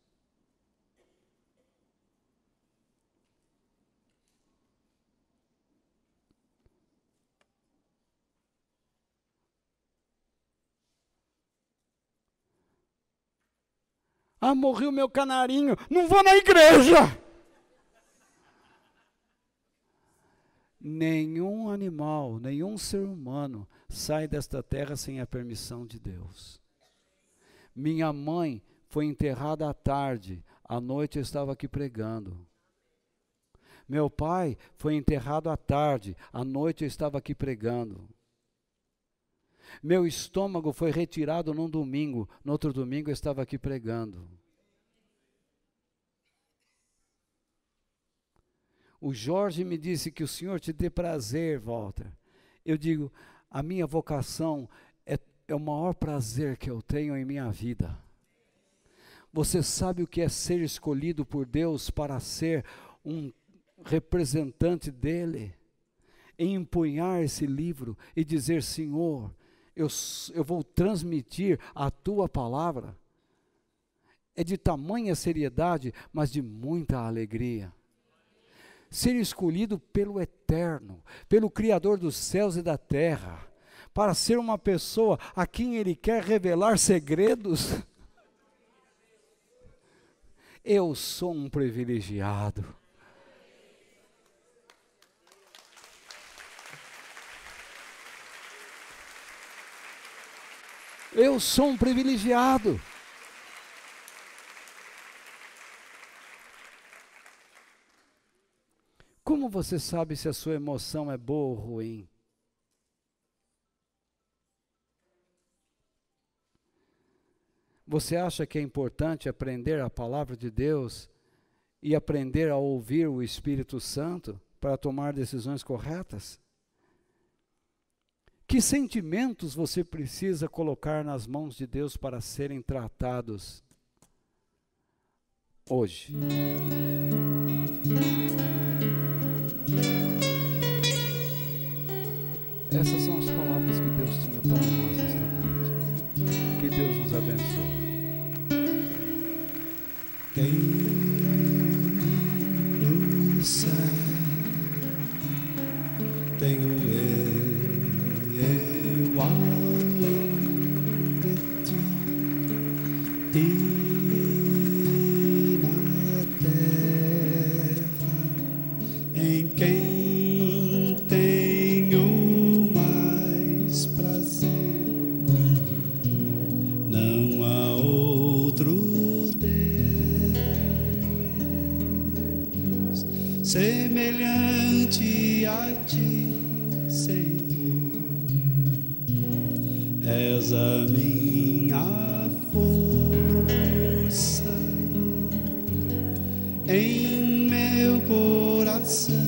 Ah, morreu o meu canarinho, não vou na igreja. Nenhum animal, nenhum ser humano sai desta terra sem a permissão de Deus. Minha mãe foi enterrada à tarde, à noite eu estava aqui pregando. Meu pai foi enterrado à tarde, à noite eu estava aqui pregando. Meu estômago foi retirado num domingo, no outro domingo eu estava aqui pregando. O Jorge me disse que o Senhor te dê prazer, Walter. Eu digo, a minha vocação é o maior prazer que eu tenho em minha vida. Você sabe o que é ser escolhido por Deus para ser um representante dEle? Em empunhar esse livro e dizer, Senhor, eu vou transmitir a Tua palavra. É de tamanha seriedade, mas de muita alegria. Ser escolhido pelo Eterno, pelo Criador dos céus e da terra, para ser uma pessoa a quem Ele quer revelar segredos. Eu sou um privilegiado. Eu sou um privilegiado. Como você sabe se a sua emoção é boa ou ruim? Você acha que é importante aprender a palavra de Deus e aprender a ouvir o Espírito Santo para tomar decisões corretas? Que sentimentos você precisa colocar nas mãos de Deus para serem tratados hoje? Essas são as palavras que Deus tinha para nós esta noite. Que Deus nos abençoe. Quem no céu tenho eu além de ti e na terra em quem tenho mais prazer. Não há outro Deus semelhante a ti, Senhor. És a minha força em meu coração.